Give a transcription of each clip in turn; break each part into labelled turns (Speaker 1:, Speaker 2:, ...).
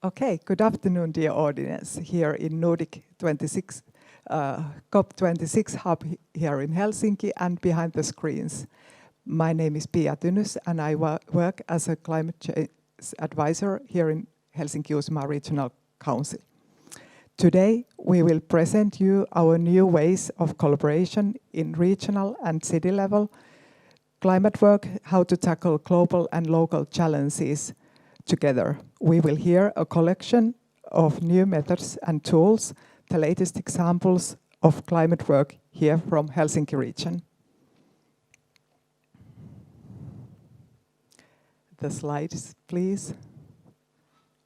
Speaker 1: Okay, good afternoon, dear audience, here in Nordic 26, COP26 hub here in Helsinki and behind the screens. My name is Pia Tynys and I work as a climate change advisor here in Helsinki-Uusimaa Regional Council. Today, we will present you our new ways of collaboration in regional and city level climate work, how to tackle global and local challenges together. We will hear a collection of new methods and tools, the latest examples of climate work here from Helsinki region. The slides, please.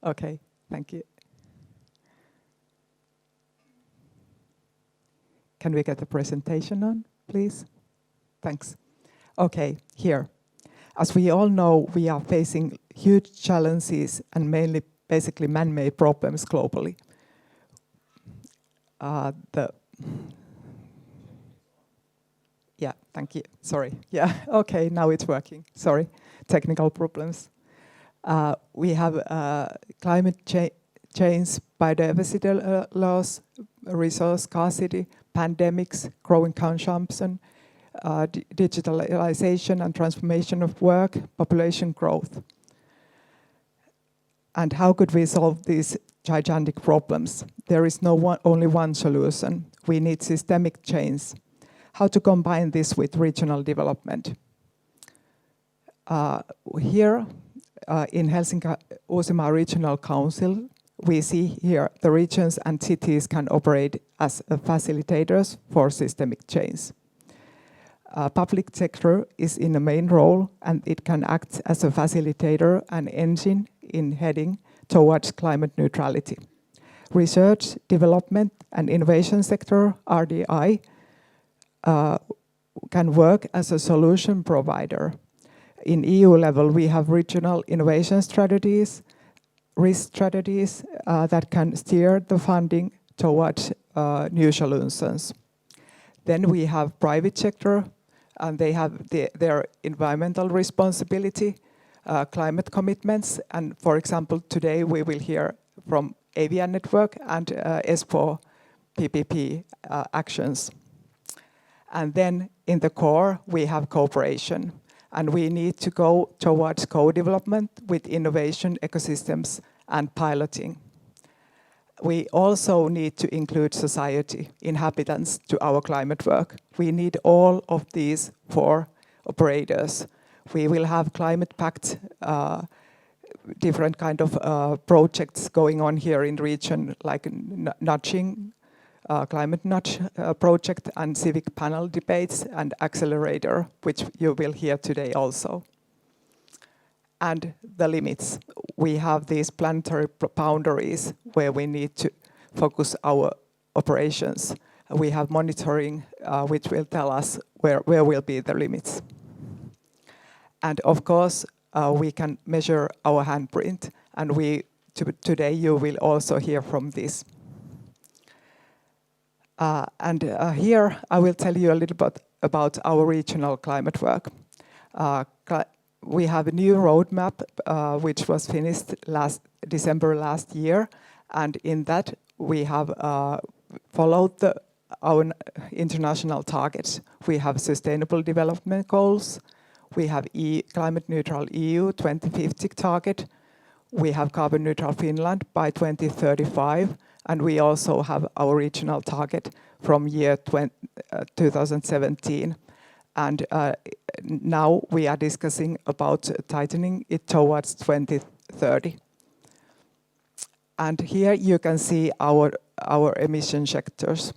Speaker 1: Okay, thank you. Can we get the presentation on, please? Thanks. Okay, here. As we all know, we are facing huge challenges and mainly basically man-made problems globally. Yeah, thank you. Sorry. Yeah, okay, now it's working. Sorry, technical problems. We have climate change, biodiversity loss, resource scarcity, pandemics, growing consumption, digitalization and transformation of work, population growth. And how could we solve these gigantic problems? There is only one solution. We need systemic change. How to combine this with regional development? Here in Helsinki-Uusimaa Regional Council, we see here the regions and cities can operate as facilitators for systemic change. Public sector is in a main role and it can act as a facilitator and engine in heading towards climate neutrality. Research, development and innovation sector, RDI, can work as a solution provider. In EU level, we have regional innovation strategies, risk strategies that can steer the funding towards new solutions. Then we have private sector, and they have their environmental responsibility, climate commitments, and for example, today we will hear from Avian Network and S4 PPP actions. And then in the core, we have cooperation, and we need to go towards co-development with innovation ecosystems and piloting. We also need to include society, inhabitants to our climate work. We need all of these four operators. We will have climate pact, different kind of projects going on here in the region, like nudging, climate nudge project and civic panel debates and accelerator, which you will hear today also. And the limits. We have these planetary boundaries where we need to focus our operations. We have monitoring, which will tell us where will be the limits. And of course, we can measure our handprint, and today you will also hear from this. Here I will tell you a little bit about our regional climate work. We have a new roadmap, which was finished December last year, and in that we have followed our international targets. We have sustainable development goals, we have climate neutral EU 2050 target, we have carbon neutral Finland by 2035, and we also have our regional target from year 2017. And now we are discussing about tightening it towards 2030. And here you can see our emission sectors.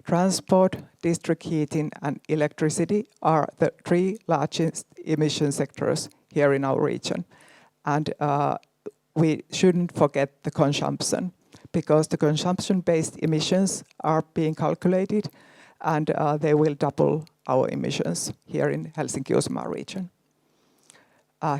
Speaker 1: Transport, district heating and electricity are the three largest emission sectors here in our region. And we shouldn't forget the consumption, because the consumption-based emissions are being calculated and they will double our emissions here in Helsinki-Uusimaa region.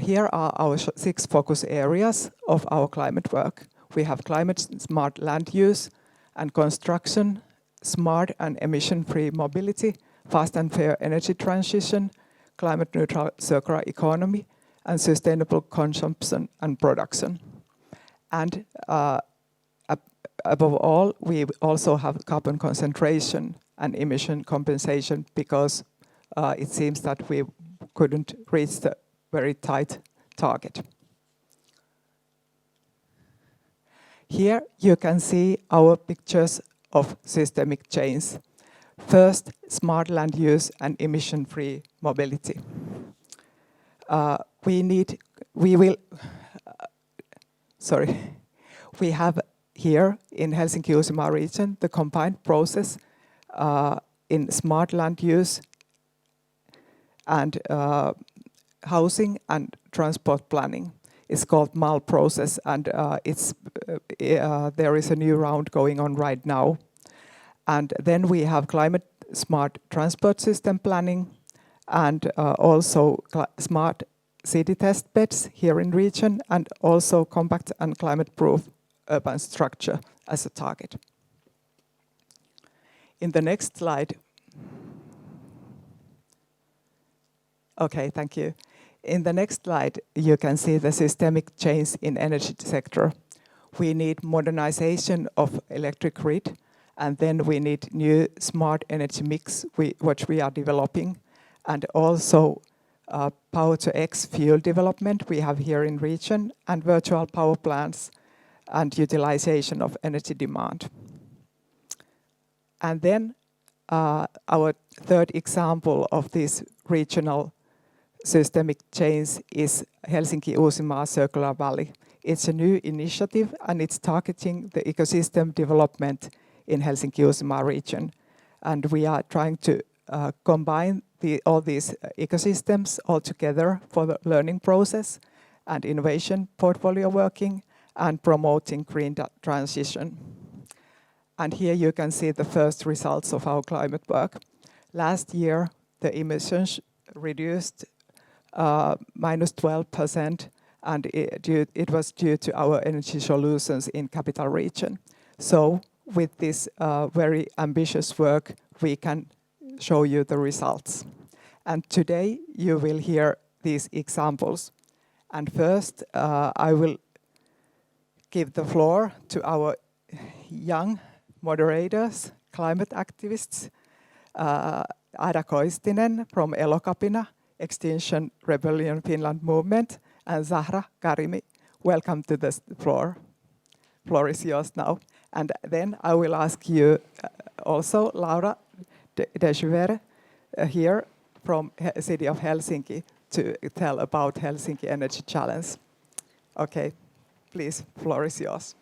Speaker 1: Here are our 6 focus areas of our climate work. We have climate smart land use and construction, smart and emission-free mobility, fast and fair energy transition, climate neutral circular economy, and sustainable consumption and production. And above all, we also have carbon concentration and emission compensation because it seems that we couldn't reach the very tight target. Here you can see our pictures of systemic change. First, smart land use and emission-free mobility. We have here in Helsinki-Uusimaa region the combined process in smart land use and housing and transport planning. It's called MAL process, and there is a new round going on right now. And then we have climate smart transport system planning and also smart city test beds here in region, and also compact and climate-proof urban structure as a target. In the next slide. Okay, thank you. In the next slide, you can see the systemic change in energy sector. We need modernization of electric grid, and then we need new smart energy mix, which we are developing, and also power to X fuel development we have here in region, and virtual power plants and utilization of energy demand. And then our third example of this regional systemic change is Helsinki-Uusimaa Circular Valley. It's a new initiative and it's targeting the ecosystem development in Helsinki-Uusimaa region. And we are trying to combine all these ecosystems all together for the learning process and innovation portfolio working and promoting green transition. And here you can see the first results of our climate work. Last year, the emissions reduced -12%, and it was due to our energy solutions in capital region. So with this very ambitious work, we can show you the results. And today you will hear these examples. And first, I will give the floor to our young moderators, climate activists, Koistinen from Elokapina, Extinction Rebellion Finland movement, and Zahra, Karimy. Welcome to the floor. Floor is yours now. And then I will ask you also, Laura de Juvere, here from city of Helsinki, to tell about Helsinki Energy Challenge. Okay, please, floor is yours.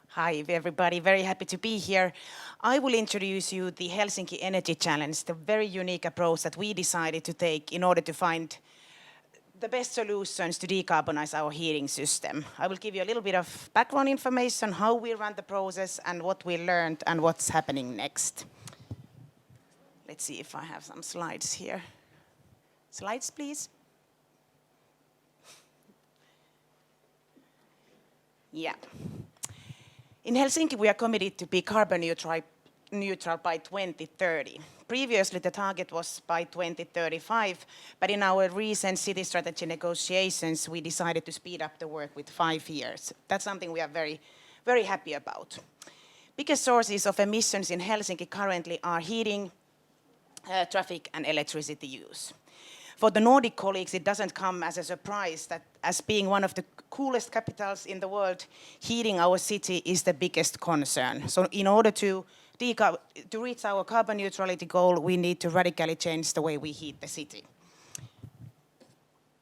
Speaker 2: Hi everybody, very happy to be here. I will introduce you the Helsinki Energy Challenge, the very unique approach that we decided to take in order to find the best solutions to decarbonize our heating system. I will give you a little bit of background information, how we run the process and what we learned and what's happening next. Let's see if I have some slides here. Slides, please. Yeah. In Helsinki, we are committed to be carbon neutral by 2030. Previously, the target was by 2035, but in our recent city strategy negotiations, we decided to speed up the work with 5 years. That's something we are very, very happy about. Biggest sources of emissions in Helsinki currently are heating, traffic, and electricity use. For the Nordic colleagues, it doesn't come as a surprise that as being one of the coolest capitals in the world, heating our city is the biggest concern. So in order to reach our carbon neutrality goal, we need to radically change the way we heat the city.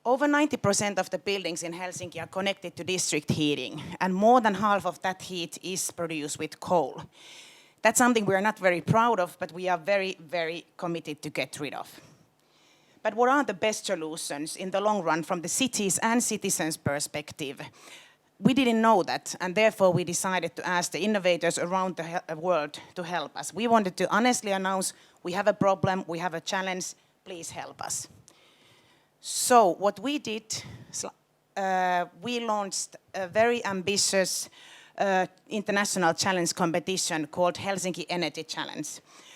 Speaker 2: Over 90% of the buildings in Helsinki are connected to district heating, and more than half of that heat is produced with coal. That's something we are not very proud of, but we are very, very committed to get rid of. But what are the best solutions in the long run from the cities and citizens' perspective? We didn't know that, and therefore we decided to ask the innovators around the world to help us. We wanted to honestly announce, we have a problem, we have a challenge, please help us. So what we did, we launched a very ambitious international challenge competition called Helsinki Energy Challenge.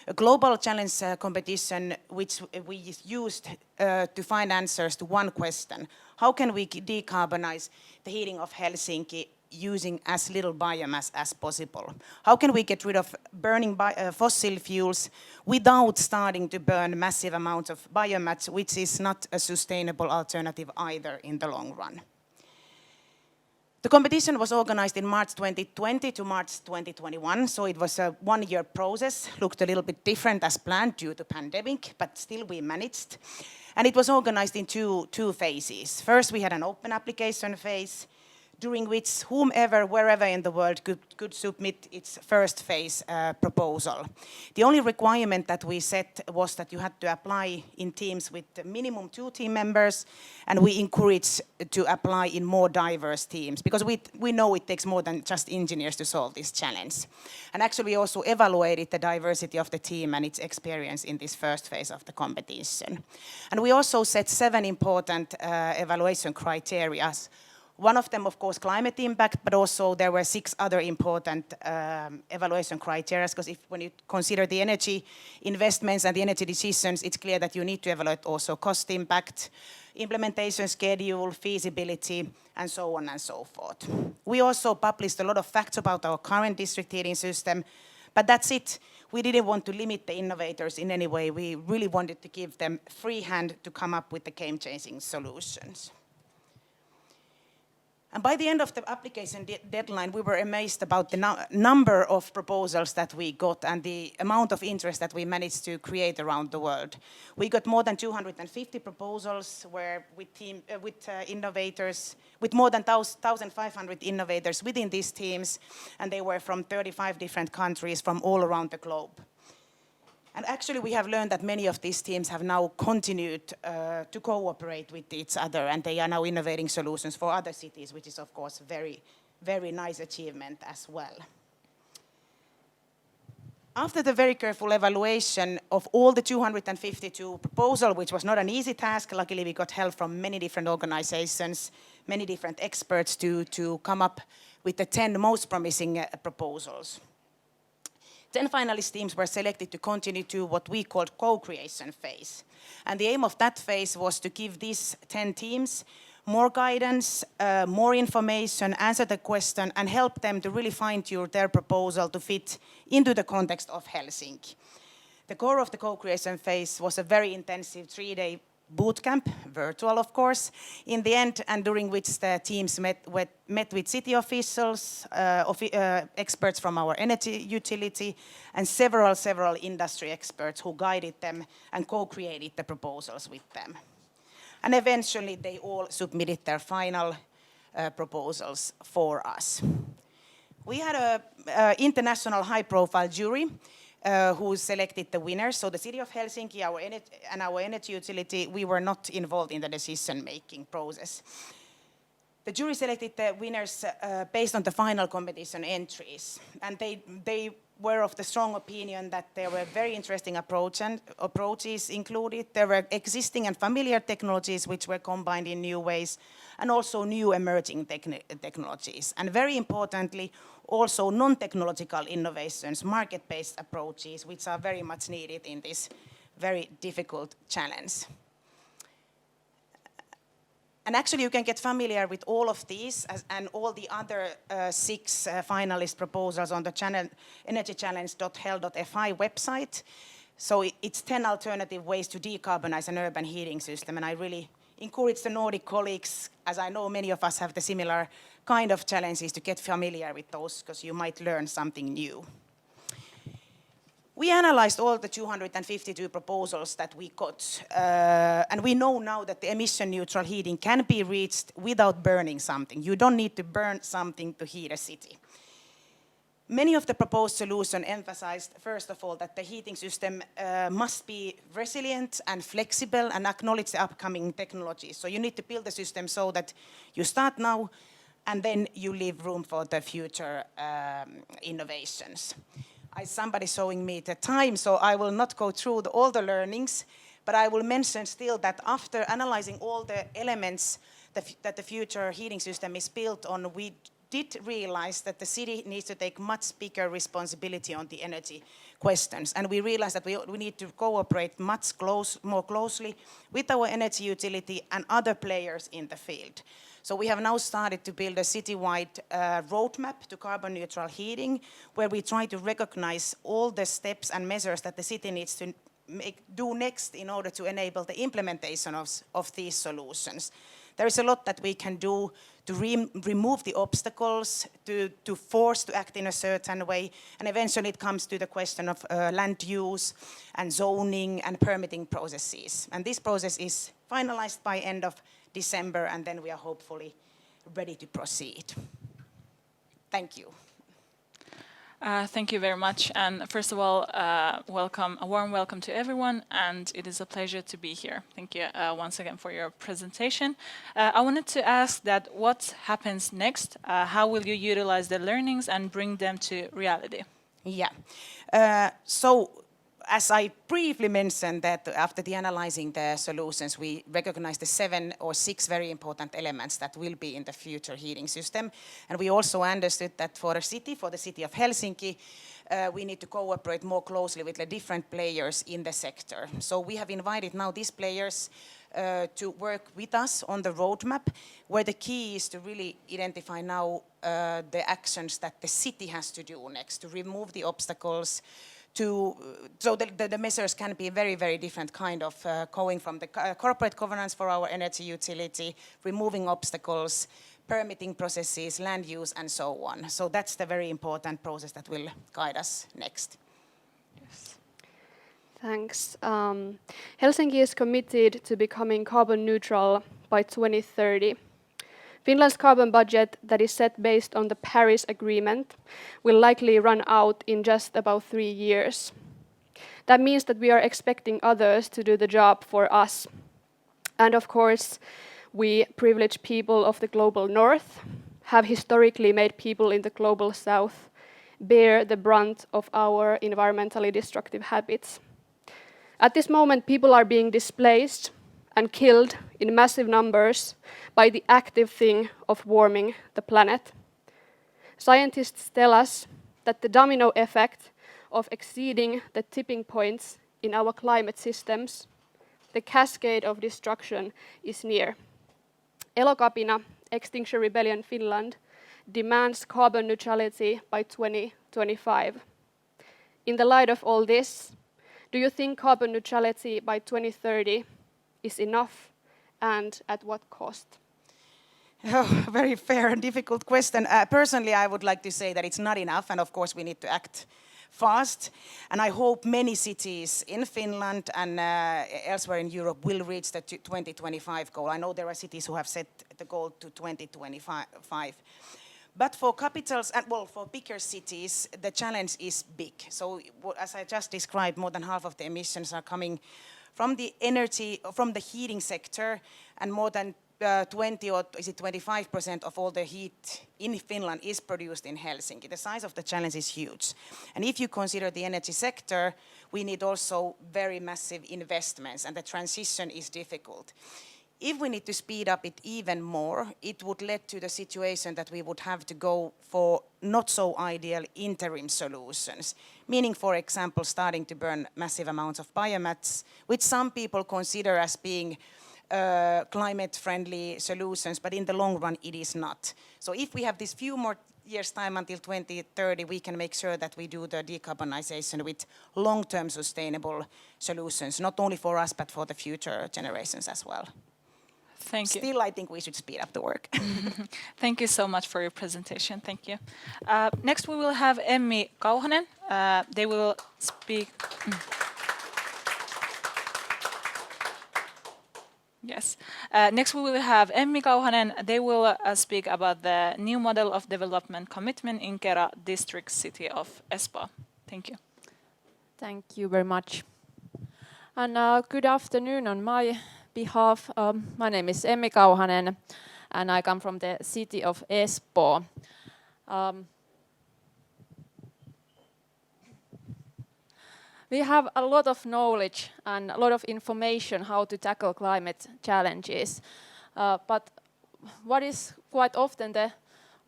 Speaker 2: A global challenge competition which we used to find answers to one question. How can we decarbonize the heating of Helsinki using as little biomass as possible? How can we get rid of burning fossil fuels without starting to burn massive amounts of biomass, which is not a sustainable alternative either in the long run? The competition was organized in March 2020 to March 2021, so it was a one-year process. Looked a little bit different as planned due to pandemic, but still we managed. And it was organized in two phases. First, we had an open application phase, during which whomever, wherever in the world could submit its first phase proposal. The only requirement that we set was that you had to apply in teams with minimum 2 team members, and we encourage to apply in more diverse teams, because we know it takes more than just engineers to solve this challenge. And actually we also evaluated the diversity of the team and its experience in this first phase of the competition. And we also set 7 important evaluation criteria. One of them, of course, climate impact, but also there were 6 other important evaluation criteria, because when you consider the energy investments and the energy decisions, it's clear that you need to evaluate also cost impact, implementation schedule, feasibility, and so on and so forth. We also published a lot of facts about our current district heating system, but that's it. We didn't want to limit the innovators in any way. We really wanted to give them free hand to come up with the game-changing solutions. And by the end of the application deadline, we were amazed about the number of proposals that we got and the amount of interest that we managed to create around the world. We got more than 250 proposals with innovators, with more than 1,500 innovators within these teams, and they were from 35 different countries from all around the globe. And actually we have learned that many of these teams have now continued to cooperate with each other, and they are now innovating solutions for other cities, which is of course very, very nice achievement as well. After the very careful evaluation of all the 252 proposals, which was not an easy task, luckily we got help from many different organizations, many different experts to come up with the 10 most promising proposals. 10 finalist teams were selected to continue to what we called co-creation phase. And the aim of that phase was to give these 10 teams more guidance, more information, answer the question, and help them to really fine-tune their proposal to fit into the context of Helsinki. The core of the co-creation phase was a very intensive 3-day bootcamp, virtual of course, in the end, and during which the teams met with city officials, experts from our energy utility, and several industry experts who guided them and co-created the proposals with them. And eventually they all submitted their final proposals for us. We had an international high-profile jury who selected the winners. So the city of Helsinki and our energy utility, we were not involved in the decision-making process. The jury selected the winners based on the final competition entries, and they were of the strong opinion that there were very interesting approaches included. There were existing and familiar technologies which were combined in new ways, and also new emerging technologies. And very importantly, also non-technological innovations, market-based approaches, which are very much needed in this very difficult challenge. And actually you can get familiar with all of these and all the other 6 finalist proposals on the energychallenge.hel.fi website. So it's 10 alternative ways to decarbonize an urban heating system, and I really encourage the Nordic colleagues, as I know many of us have the similar kind of challenges, to get familiar with those, because you might learn something new. We analyzed all the 252 proposals that we got, and we know now that the emission-neutral heating can be reached without burning something. You don't need to burn something to heat a city. Many of the proposed solutions emphasized, first of all, that the heating system must be resilient and flexible and acknowledge the upcoming technologies. So you need to build the system so that you start now and then you leave room for the future innovations. Somebody showing me the time, so I will not go through all the learnings, but I will mention still that after analyzing all the elements that the future heating system is built on, we did realize that the city needs to take much bigger responsibility on the energy questions. And we realized that we need to cooperate more closely with our energy utility and other players in the field. So we have now started to build a citywide roadmap to carbon neutral heating, where we try to recognize all the steps and measures that the city needs to do next in order to enable the implementation of these solutions. There is a lot that we can do to remove the obstacles, to force to act in a certain way, and eventually it comes to the question of land use and zoning and permitting processes. And this process is finalized by end of December, and then we are hopefully ready to proceed. Thank you.
Speaker 3: Thank you very much. And first of all, a warm welcome to everyone, and it is a pleasure to be here. Thank you once again for your presentation. I wanted to ask that what happens next? How will you utilize the learnings and bring them to reality?
Speaker 2: Yeah. So as I briefly mentioned that after analyzing the solutions, we recognize the 7 or 6 very important elements that will be in the future heating system. And we also understood that for the city of Helsinki, we need to cooperate more closely with the different players in the sector. So we have invited now these players to work with us on the roadmap, where the key is to really identify now the actions that the city has to do next to remove the obstacles, so the measures can be very, very different kind of going from the corporate governance for our energy utility, removing obstacles, permitting processes, land use, and so on. So that's the very important process that will guide us next.
Speaker 4: Yes. Thanks. Helsinki is committed to becoming carbon neutral by 2030. Finland's carbon budget that is set based on the Paris Agreement will likely run out in just about 3 years. That means that we are expecting others to do the job for us. And of course, we privileged people of the global north have historically made people in the global south bear the brunt of our environmentally destructive habits. At this moment, people are being displaced and killed in massive numbers by the active thing of warming the planet. Scientists tell us that the domino effect of exceeding the tipping points in our climate systems, the cascade of destruction, is near. Elokapina, Extinction Rebellion Finland, demands carbon neutrality by 2025. In the light of all this, do you think carbon neutrality by 2030 is enough, and at what cost?
Speaker 2: Oh, very fair and difficult question. Personally, I would like to say that it's not enough, and of course we need to act fast. And I hope many cities in Finland and elsewhere in Europe will reach the 2025 goal. I know there are cities who have set the goal to 2025. But for capitals and for bigger cities, the challenge is big. So as I just described, more than half of the emissions are coming from the heating sector, and more than 20 or is it 25% of all the heat in Finland is produced in Helsinki. The size of the challenge is huge. And if you consider the energy sector, we need also very massive investments, and the transition is difficult. If we need to speed up it even more, it would lead to the situation that we would have to go for not so ideal interim solutions, meaning, for example, starting to burn massive amounts of biomass, which some people consider as being climate-friendly solutions, but in the long run it is not. So if we have this few more years' time until 2030, we can make sure that we do the decarbonization with long-term sustainable solutions, not only for us, but for the future generations as well.
Speaker 3: Thank you.
Speaker 2: Still, I think we should speed up the work.
Speaker 3: Thank you so much for your presentation. Thank you. Next, we will have Emmi Kauhanen. They will speak. Yes. Next, we will have Emmi Kauhanen. They will speak about the new model of development commitment in Kera district city of Espoo. Thank you.
Speaker 5: Thank you very much. And good afternoon on my behalf. My name is Emmi Kauhanen, and I come from the city of Espoo. We have a lot of knowledge and a lot of information how to tackle climate challenges, but what is quite often the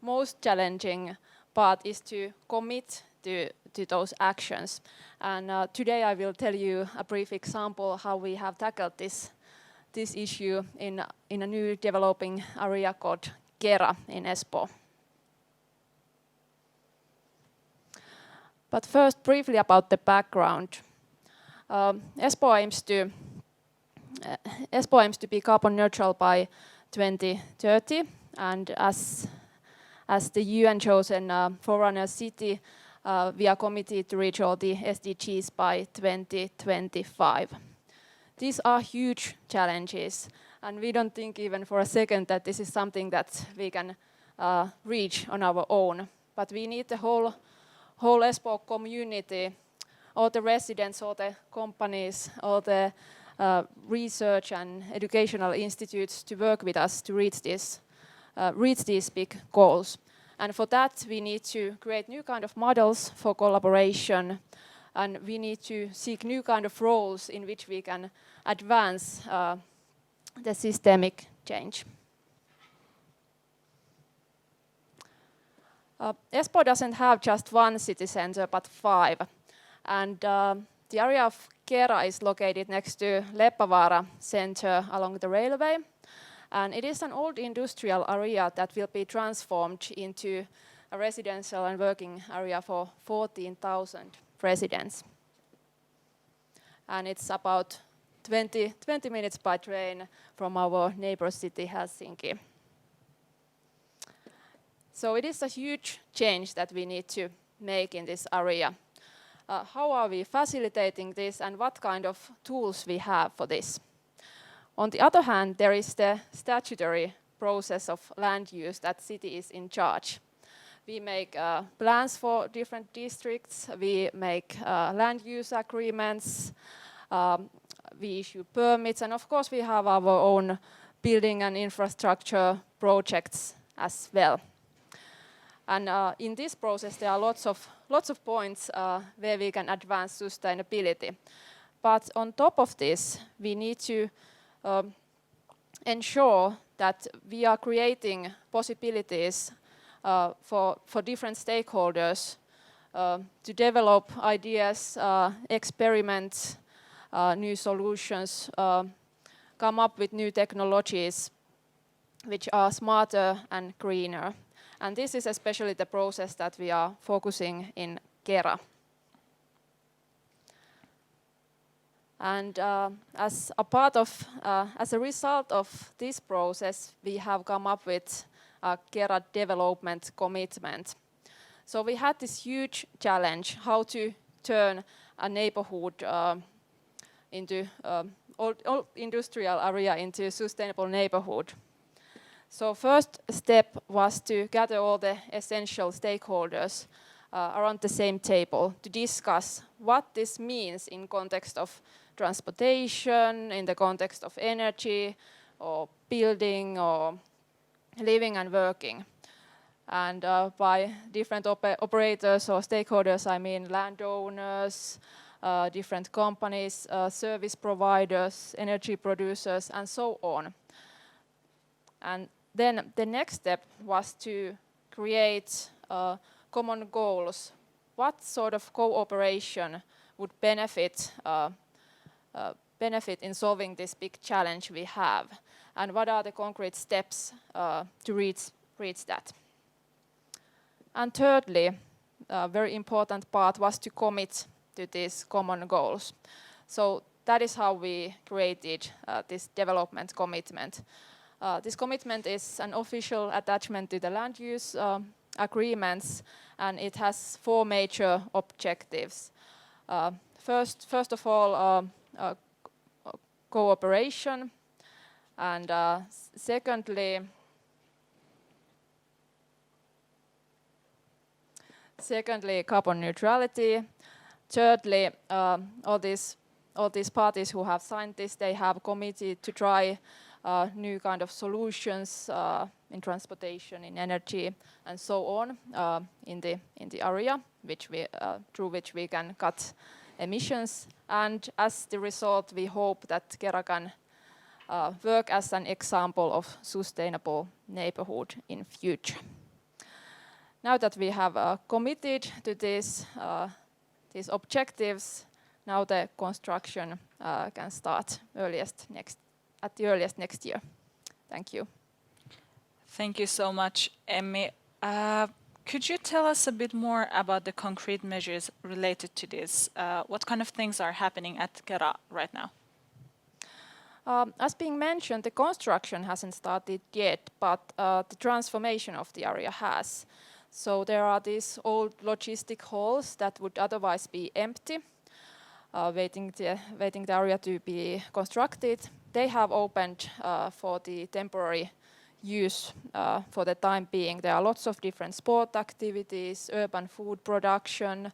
Speaker 5: most challenging part is to commit to those actions. And today I will tell you a brief example how we have tackled this issue in a new developing area called Kera in Espoo. But first, briefly about the background. Espoo aims to be carbon neutral by 2030, and as the UN-chosen forerunner city, we are committed to reach all the SDGs by 2025. These are huge challenges, and we don't think even for a second that this is something that we can reach on our own. But we need the whole Espoo community, all the residents, all the companies, all the research and educational institutes to work with us to reach these big goals. And for that, we need to create new kind of models for collaboration, and we need to seek new kind of roles in which we can advance the systemic change. Espoo doesn't have just one city center, but 5. And the area of Kera is located next to Leppävaara center along the railway. And it is an old industrial area that will be transformed into a residential and working area for 14,000 residents. And it's about 20 minutes by train from our neighbor city, Helsinki. So it is a huge change that we need to make in this area. How are we facilitating this, and what kind of tools we have for this? On the other hand, there is the statutory process of land use that city is in charge. We make plans for different districts, we make land use agreements, we issue permits, and of course we have our own building and infrastructure projects as well. And in this process there are lots of points where we can advance sustainability. But on top of this, we need to ensure that we are creating possibilities for different stakeholders to develop ideas, experiment new solutions, come up with new technologies which are smarter and greener. And this is especially the process that we are focusing in Kera. And as a result of this process, we have come up with a Kera development commitment. So we had this huge challenge, how to turn a neighborhood into old industrial area into a sustainable neighborhood. So first step was to gather all the essential stakeholders around the same table to discuss what this means in context of transportation, in the context of energy, or building, or living and working. And by different operators or stakeholders, I mean landowners, different companies, service providers, energy producers, and so on. And then the next step was to create common goals. What sort of cooperation would benefit in solving this big challenge we have? And what are the concrete steps to reach that? And thirdly, a very important part was to commit to these common goals. So that is how we created this development commitment. This commitment is an official attachment to the land use agreements, and it has 4 major objectives. First of all, cooperation, and secondly, carbon neutrality. Thirdly, all these parties who have signed this, they have committed to try new kind of solutions in transportation, in energy, and so on in the area, through which we can cut emissions. And as the result, we hope that Kera can work as an example of sustainable neighborhood in future. now that we have committed to these objectives, now the construction can start at the earliest next year. Thank you.
Speaker 3: Thank you so much, Emmi. Could you tell us a bit more about the concrete measures related to this? What kind of things are happening at Kera right now?
Speaker 5: As being mentioned, the construction hasn't started yet, but the transformation of the area has. So there are these old logistic halls that would otherwise be empty, waiting the area to be constructed. They have opened for the temporary use for the time being. There are lots of different sport activities, urban food production,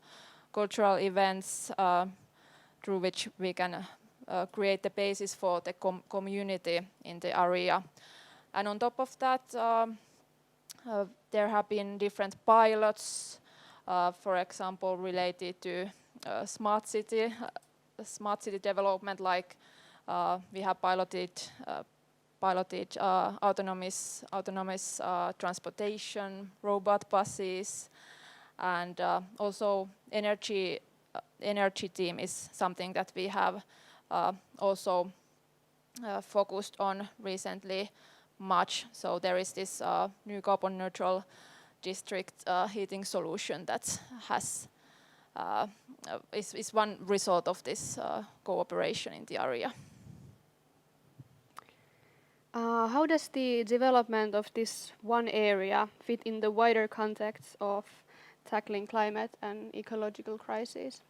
Speaker 5: cultural events, through which we can create the basis for the community in the area. And on top of that, there have been different pilots, for example, related to smart city development, like we have piloted autonomous transportation, robot buses, and also energy team is something that we have also focused on recently much. So there is this new carbon neutral district heating solution that is one result of this cooperation in the area.
Speaker 4: How does the development of this one area fit in the wider context of tackling climate and ecological crises?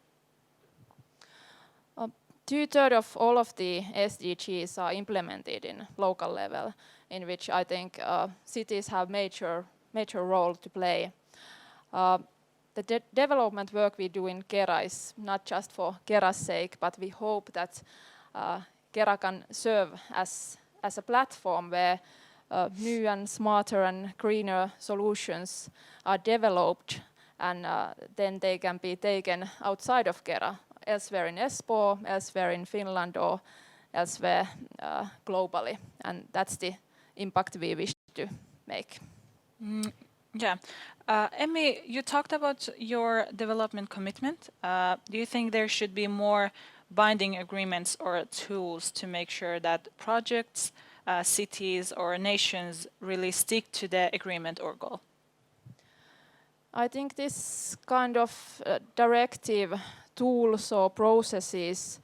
Speaker 5: 2/3 of all of the SDGs are implemented in local level, in which I think cities have major role to play. The development work we do in Kera is not just for Kera's sake, but we hope that Kera can serve as a platform where new and smarter and greener solutions are developed, and then they can be taken outside of Kera, elsewhere in Espoo, elsewhere in Finland, or elsewhere globally. And that's the impact we wish to make.
Speaker 3: Yeah. Emmi, you talked about your development commitment. Do you think there should be more binding agreements or tools to make sure that projects, cities or nations really stick to the agreement or goal?
Speaker 5: I think this kind of directive tools or processes,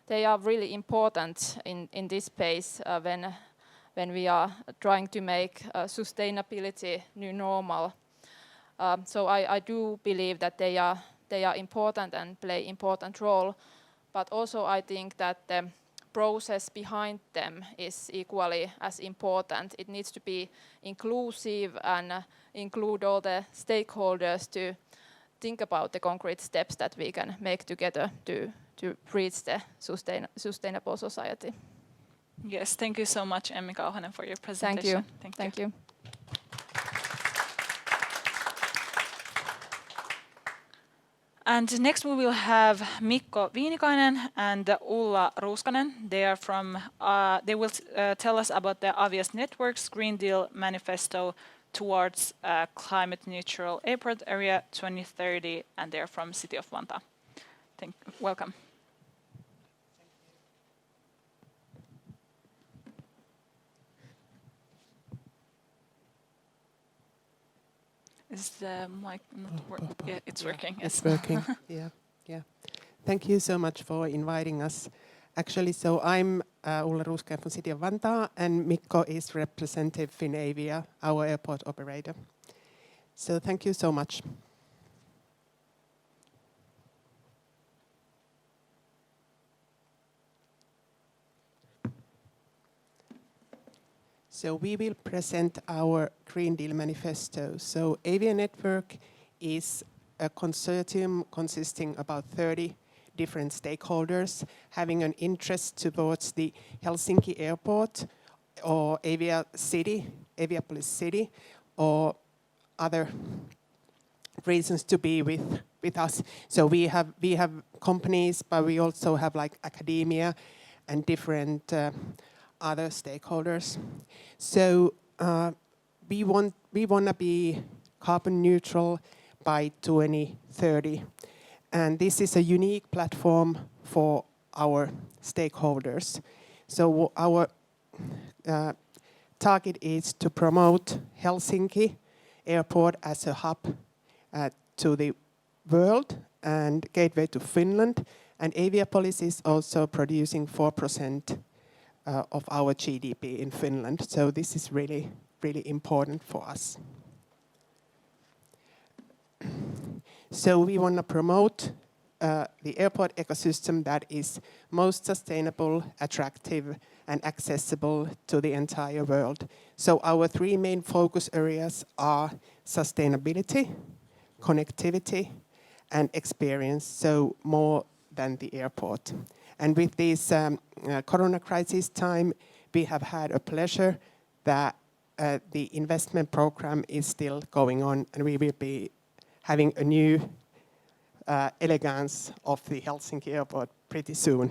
Speaker 5: they are really important in this space when we are trying to make sustainability new normal. So I do believe that they are important and play important role, but also I think that the process behind them is equally as important. It needs to be inclusive and include all the stakeholders to think about the concrete steps that we can make together to reach the sustainable society.
Speaker 3: Yes, thank you so much, Emmi Kauhanen, for your presentation.
Speaker 5: Thank you.
Speaker 3: And next we will have Mikko Viinikainen and Ulla Ruuskanen. They will tell us about the Obvious Networks Green Deal manifesto towards climate neutral airport area 2030, and they're from City of Vantaa. Welcome. Is the mic not working? Yeah, it's working. Yes.
Speaker 6: It's working. Yeah. Thank you so much for inviting us. Actually, so I'm Ulla Ruuskanen from City of Vantaa, and Mikko is representative Finavia, our airport operator. So thank you so much. So we will present our Green Deal manifesto. So Avia Network is a consortium consisting about 30 different stakeholders having an interest towards the Helsinki airport or Aviapolis city, or other reasons to be with us. So we have companies, but we also have like academia and different other stakeholders. So we want to be carbon neutral by 2030. And this is a unique platform for our stakeholders. So our target is to promote Helsinki Airport as a hub to the world and gateway to Finland. And Aviapolis is also producing 4% of our GDP in Finland. So this is really, really important for us. So we want to promote the airport ecosystem that is most sustainable, attractive, and accessible to the entire world. So our three main focus areas are sustainability, connectivity, and experience, so more than the airport. And with this corona crisis time, we have had a pleasure that the investment program is still going on, and we will be having a new elegance of the Helsinki airport pretty soon.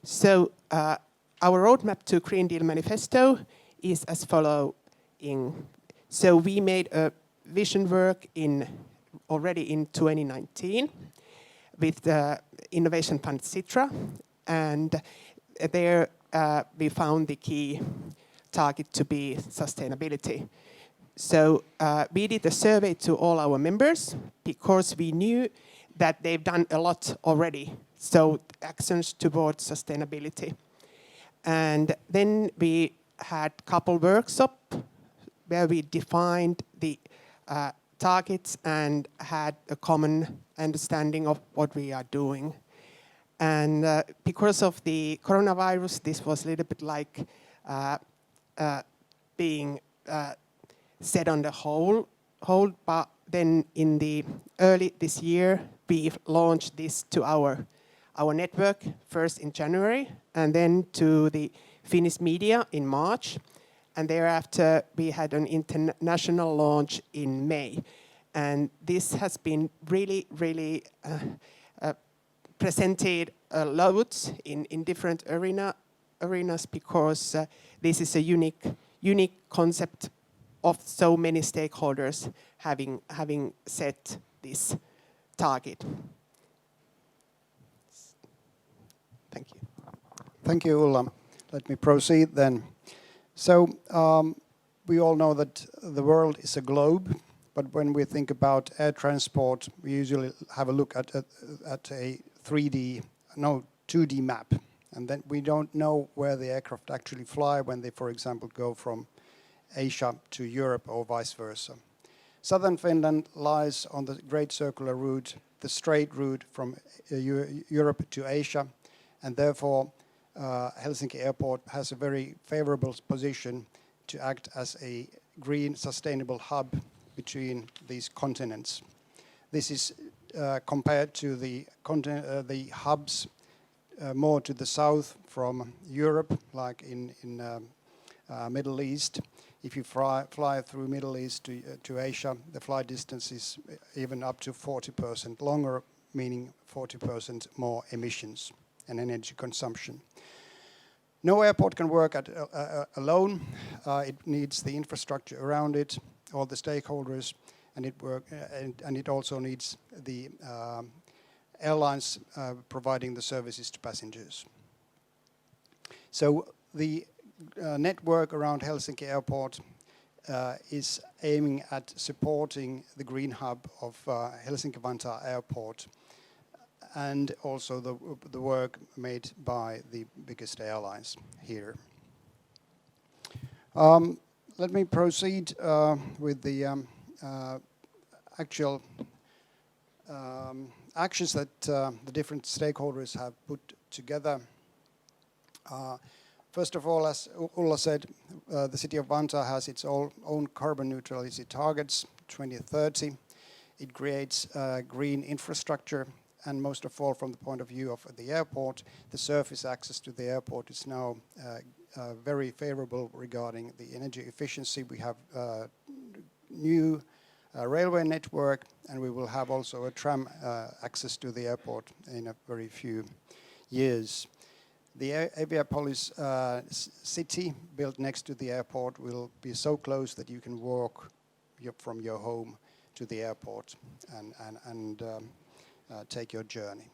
Speaker 6: So our roadmap to Green Deal manifesto is as following. So we made a vision work already in 2019 with the Innovation Fund Sitra, and there we found the key target to be sustainability. So we did a survey to all our members because we knew that they've done a lot already, so actions towards sustainability. And then we had a couple workshops where we defined the targets and had a common understanding of what we are doing. And because of the coronavirus, this was a little bit like being set on the hold, but then in the early this year, we launched this to our network, first in January, and then to the Finnish media in March. And thereafter, we had an international launch in May. And this has been really, really presented loads in different arenas because this is a unique concept of so many stakeholders having set this target. Thank you.
Speaker 7: Thank you, Ulla. Let me proceed then. So we all know that the world is a globe, but when we think about air transport, we usually have a look at a 2D map, and then we don't know where the aircraft actually fly when they, for example, go from Asia to Europe or vice versa. Southern Finland lies on the Great Circular Route, the straight route from Europe to Asia, and therefore Helsinki Airport has a very favorable position to act as a green, sustainable hub between these continents. This is compared to the hubs more to the south from Europe, like in Middle East. If you fly through Middle East to Asia, the flight distance is even up to 40% longer, meaning 40% more emissions and energy consumption. No airport can work alone. It needs the infrastructure around it, all the stakeholders, and it also needs the airlines providing the services to passengers. So the network around Helsinki Airport is aiming at supporting the green hub of Helsinki-Vantaa Airport, and also the work made by the biggest airlines here. Let me proceed with the actual actions that the different stakeholders have put together. First of all, as Ulla said, the city of Vantaa has its own carbon neutrality targets, 2030. It creates green infrastructure, and most of all, from the point of view of the airport, the surface access to the airport is now very favorable regarding the energy efficiency. We have new railway network, and we will have also a tram access to the airport in a very few years. The Aviapolis city built next to the airport will be so close that you can walk from your home to the airport and take your journey.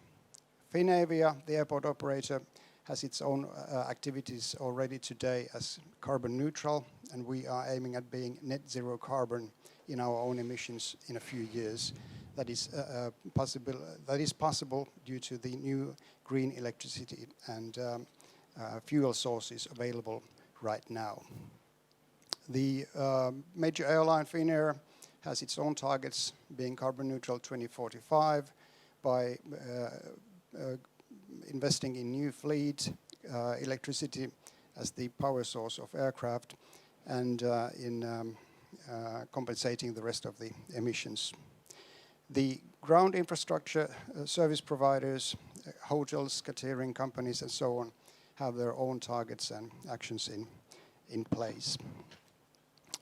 Speaker 7: Finavia, the airport operator, has its own activities already today as carbon neutral, and we are aiming at being net zero carbon in our own emissions in a few years. That is possible due to the new green electricity and fuel sources available right now. The major airline Finnair has its own targets, being carbon neutral 2045 by investing in new fleet, electricity as the power source of aircraft, and in compensating the rest of the emissions. The ground infrastructure service providers, hotels, catering companies, and so on, have their own targets and actions in place.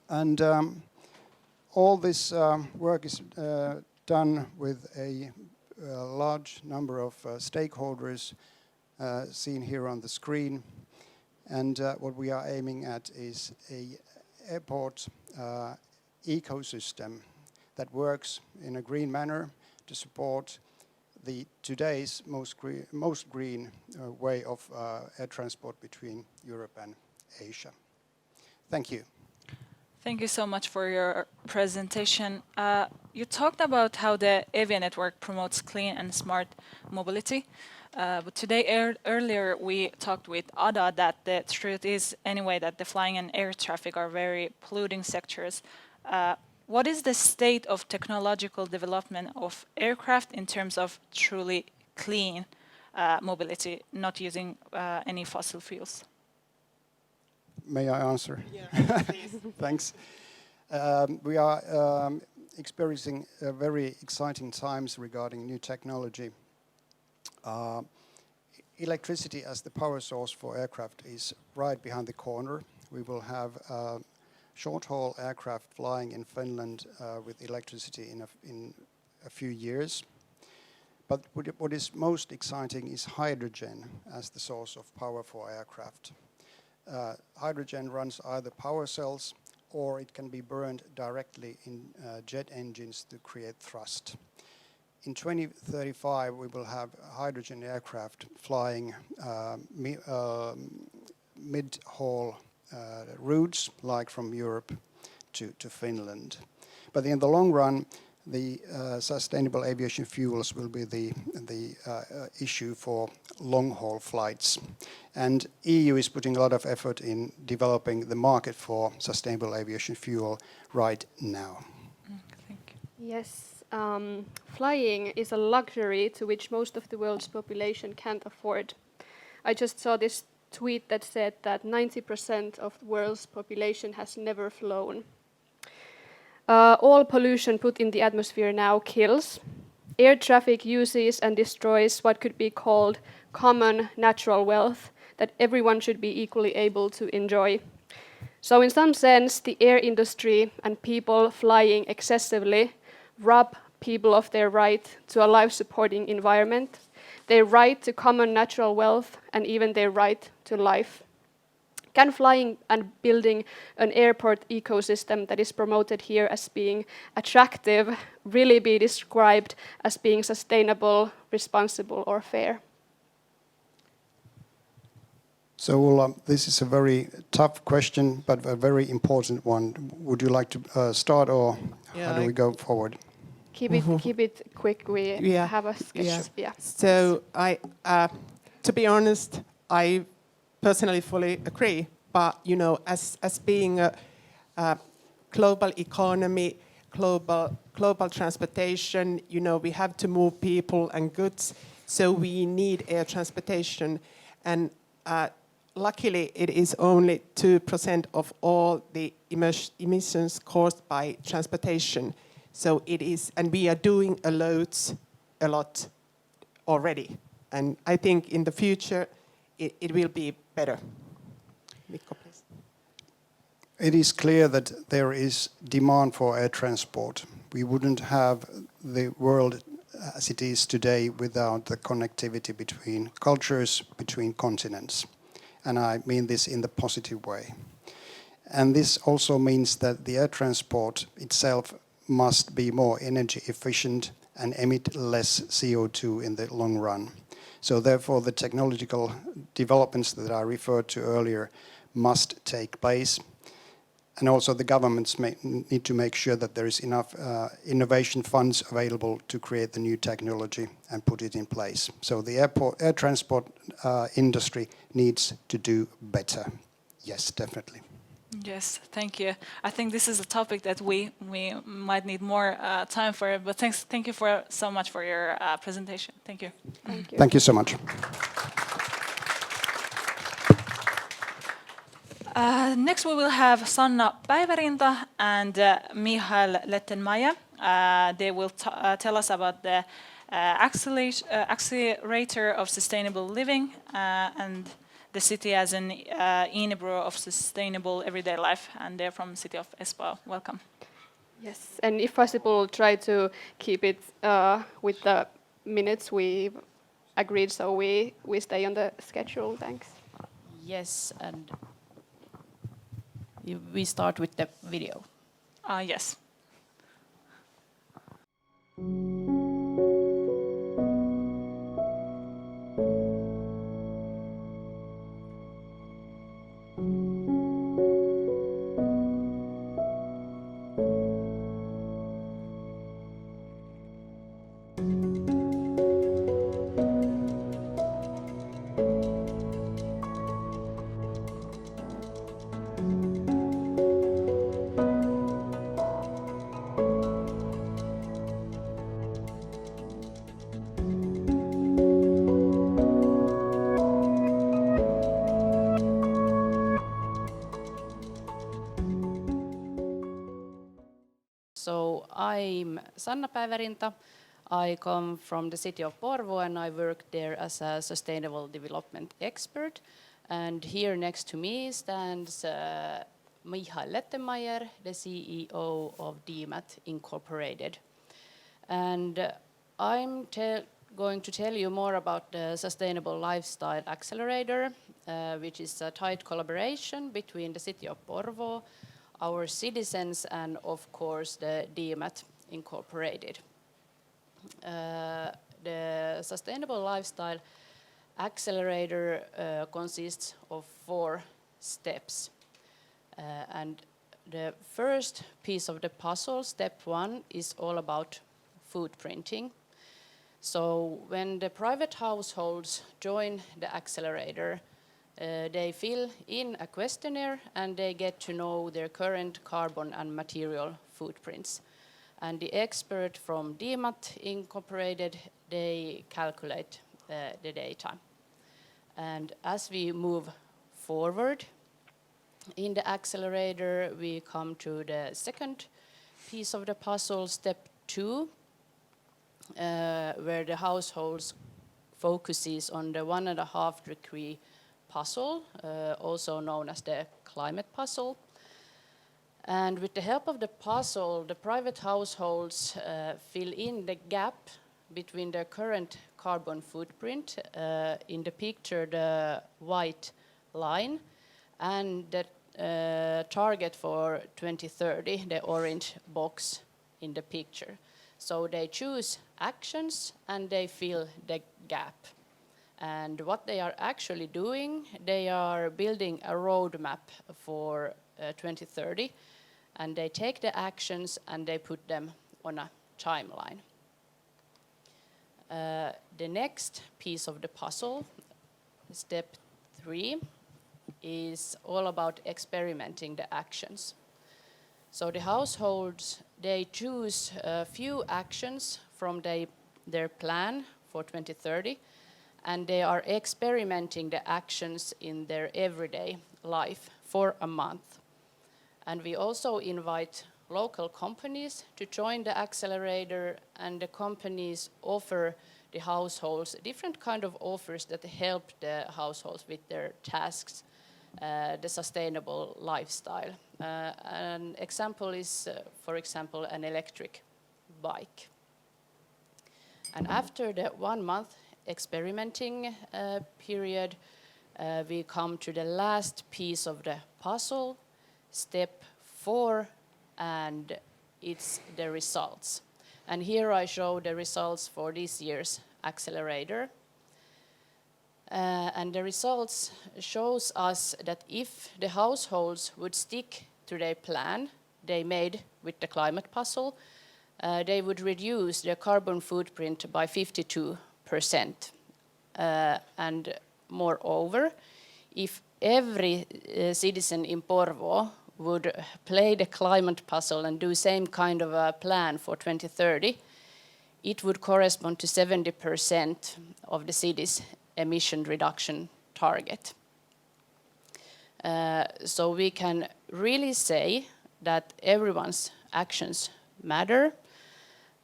Speaker 7: And all this work is done with a large number of stakeholders seen here on the screen. And what we are aiming at is an airport ecosystem that works in a green manner to support today's most green way of air transport between Europe and Asia. Thank you.
Speaker 3: Thank you so much for your presentation. You talked about how the Avia network promotes clean and smart mobility. But today, earlier, we talked with Ada that the truth is anyway that the flying and air traffic are very polluting sectors. What is the state of technological development of aircraft in terms of truly clean mobility, not using any fossil fuels?
Speaker 7: May I answer?
Speaker 6: Yeah, please.
Speaker 7: Thanks. We are experiencing very exciting times regarding new technology. Electricity as the power source for aircraft is right behind the corner. We will have short-haul aircraft flying in Finland with electricity in a few years. But what is most exciting is hydrogen as the source of power for aircraft. Hydrogen runs either power cells or it can be burned directly in jet engines to create thrust. In 2035, we will have hydrogen aircraft flying mid-haul routes, like from Europe to Finland. But in the long run, the sustainable aviation fuels will be the issue for long-haul flights. And EU is putting a lot of effort in developing the market for sustainable aviation fuel right now.
Speaker 3: Thank you.
Speaker 4: Yes, flying is a luxury to which most of the world's population can't afford. I just saw this tweet that said that 90% of the world's population has never flown. All pollution put in the atmosphere now kills. Air traffic uses and destroys what could be called common natural wealth that everyone should be equally able to enjoy. So in some sense, the air industry and people flying excessively rob people of their right to a life-supporting environment, their right to common natural wealth, and even their right to life. Can flying and building an airport ecosystem that is promoted here as being attractive really be described as being sustainable, responsible, or fair?
Speaker 7: So Ulla, this is a very tough question, but a very important one. Would you like to start, or how do we go forward?
Speaker 4: Keep it quick. We have a sketch. Yeah.
Speaker 6: So to be honest, I personally fully agree. But as being a global economy, global transportation, we have to move people and goods. So we need air transportation, and luckily it is only 2% of all the emissions caused by transportation. So it is, and we are doing a lot already. And I think in the future it will be better. Mikko, please.
Speaker 7: It is clear that there is demand for air transport. We wouldn't have the world as it is today without the connectivity between cultures, between continents. And I mean this in the positive way. And this also means that the air transport itself must be more energy efficient and emit less CO2 in the long run. So therefore the technological developments that I referred to earlier must take place. And also the governments need to make sure that there is enough innovation funds available to create the new technology and put it in place. So the air transport industry needs to do better. Yes, definitely.
Speaker 3: Yes, thank you. I think this is a topic that we might need more time for, but thank you so much for your presentation. Thank you.
Speaker 4: Thank you.
Speaker 7: Thank you so much.
Speaker 3: Next we will have Sanna Päivärinta and Michael Lettenmaier. They will tell us about the accelerator of sustainable living and the city as an enabler of sustainable everyday life, and they're from the city of Espoo. Welcome.
Speaker 4: Yes, and if possible, try to keep it with the minutes we agreed, so we stay on the schedule. Thanks.
Speaker 8: Yes, and we start with the video.
Speaker 3: Yes.
Speaker 8: So I'm Sanna Päivärinta. I come from the city of Porvoo and I work there as a sustainable development expert. And here next to me stands Michael Lettenmaier, the CEO of DMAT Incorporated. And I'm going to tell you more about the Sustainable Lifestyle Accelerator, which is a tight collaboration between the city of Porvoo, our citizens, and of course the DMAT Incorporated. The Sustainable Lifestyle Accelerator consists of 4 steps. And the first piece of the puzzle, step 1, is all about footprinting. So when the private households join the accelerator, they fill in a questionnaire and they get to know their current carbon and material footprints. And the expert from DMAT Incorporated, they calculate the data. And as we move forward in the accelerator, we come to the second piece of the puzzle, step 2, where the households focuses on the 1.5 degree puzzle, also known as the climate puzzle. And with the help of the puzzle, the private households fill in the gap between their current carbon footprint, in the picture the white line, and the target for 2030, the orange box in the picture. So they choose actions and they fill the gap. And what they are actually doing, they are building a roadmap for 2030, and they take the actions and they put them on a timeline. The next piece of the puzzle, step 3, is all about experimenting the actions. So the households, they choose a few actions from their plan for 2030, and they are experimenting the actions in their everyday life for a month. And we also invite local companies to join the accelerator, and the companies offer the households different kind of offers that help the households with their tasks, the sustainable lifestyle. An example is, for example, an electric bike. And after the 1 month experimenting period, we come to the last piece of the puzzle, step 4, and it's the results. And here I show the results for this year's accelerator. And the results shows us that if the households would stick to their plan they made with the climate puzzle, they would reduce their carbon footprint by 52%. And moreover, if every citizen in Porvoo would play the climate puzzle and do same kind of a plan for 2030, it would correspond to 70% of the city's emission reduction target. So we can really say that everyone's actions matter.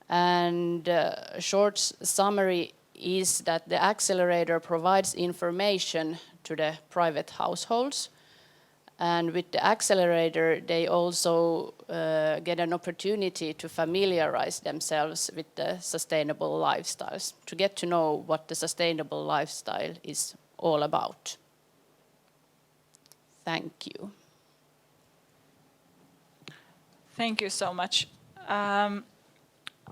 Speaker 8: And a short summary is that the accelerator provides information to the private households. And with the accelerator, they also get an opportunity to familiarize themselves with the sustainable lifestyles, to get to know what the sustainable lifestyle is all about. Thank you.
Speaker 3: Thank you so much.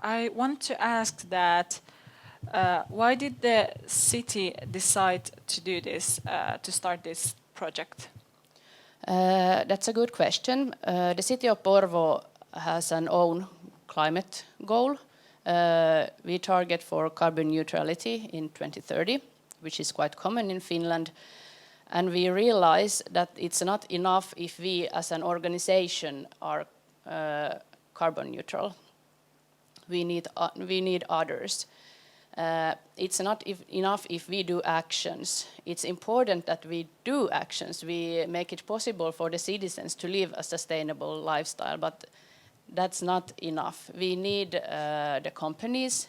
Speaker 3: I want to ask that why did the city decide to do this, to start this project?
Speaker 8: That's a good question. The city of Porvoo has an own climate goal. We target for carbon neutrality in 2030, which is quite common in Finland. And we realize that it's not enough if we as an organization are carbon neutral. We need others. It's not enough if we do actions. It's important that we do actions. We make it possible for the citizens to live a sustainable lifestyle, but that's not enough. We need the companies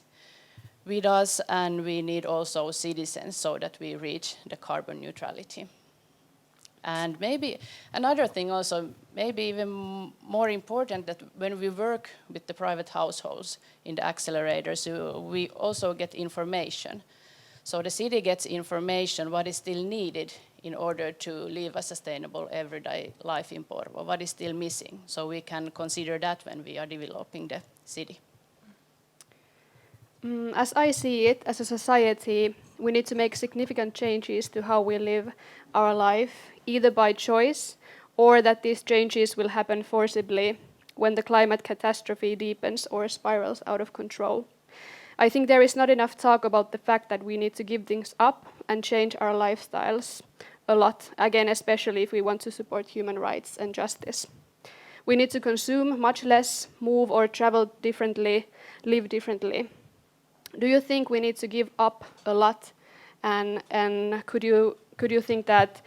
Speaker 8: with us, and we need also citizens so that we reach the carbon neutrality. And maybe another thing also, maybe even more important, that when we work with the private households in the accelerators, we also get information. So the city gets information what is still needed in order to live a sustainable everyday life in Porvoo, what is still missing. So we can consider that when we are developing the city.
Speaker 4: As I see it, as a society, we need to make significant changes to how we live our life, either by choice or that these changes will happen forcibly when the climate catastrophe deepens or spirals out of control. I think there is not enough talk about the fact that we need to give things up and change our lifestyles a lot, again, especially if we want to support human rights and justice. We need to consume much less, move or travel differently, live differently. Do you think we need to give up a lot? And could you think that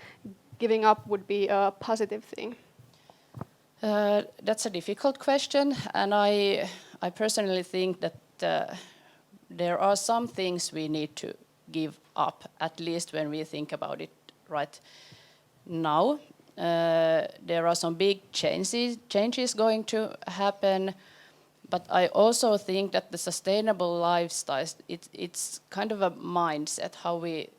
Speaker 4: giving up would be a positive thing?
Speaker 8: That's a difficult question, and I personally think that there are some things we need to give up, at least when we think about it right now. There are some big changes going to happen, but I also think that the sustainable lifestyle, it's kind of a mindset, how we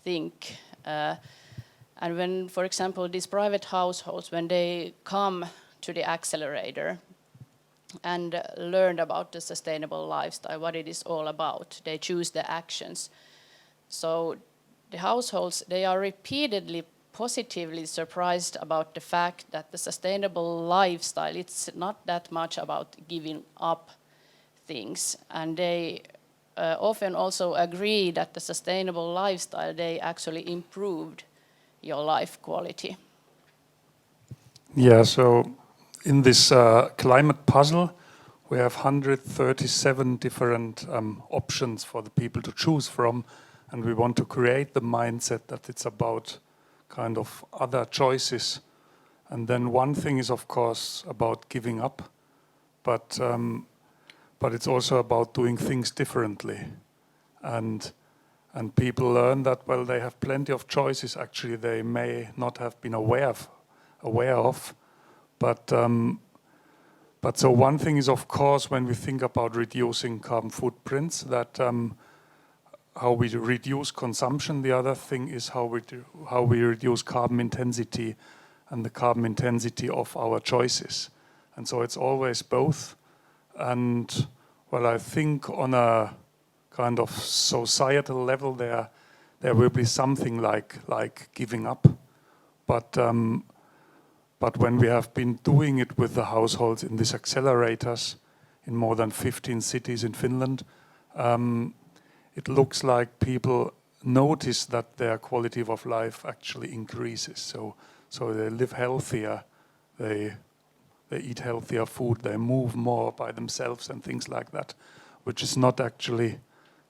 Speaker 8: think. And when, for example, these private households, when they come to the accelerator and learn about the sustainable lifestyle, what it is all about, they choose the actions. So the households, they are repeatedly positively surprised about the fact that the sustainable lifestyle, it's not that much about giving up things. And they often also agree that the sustainable lifestyle, they actually improved your life quality.
Speaker 9: Yeah, so in this climate puzzle, we have 137 different options for the people to choose from, and we want to create the mindset that it's about kind of other choices. And then one thing is, of course, about giving up, but it's also about doing things differently. And people learn that, well, they have plenty of choices actually they may not have been aware of, but But so one thing is, of course, when we think about reducing carbon footprints, that how we reduce consumption. The other thing is how we reduce carbon intensity and the carbon intensity of our choices. And so it's always both. And well, I think on a kind of societal level, there will be something like giving up. But when we have been doing it with the households in these accelerators in more than 15 cities in Finland, it looks like people notice that their quality of life actually increases. So they live healthier, they eat healthier food, they move more by themselves and things like that, which is not actually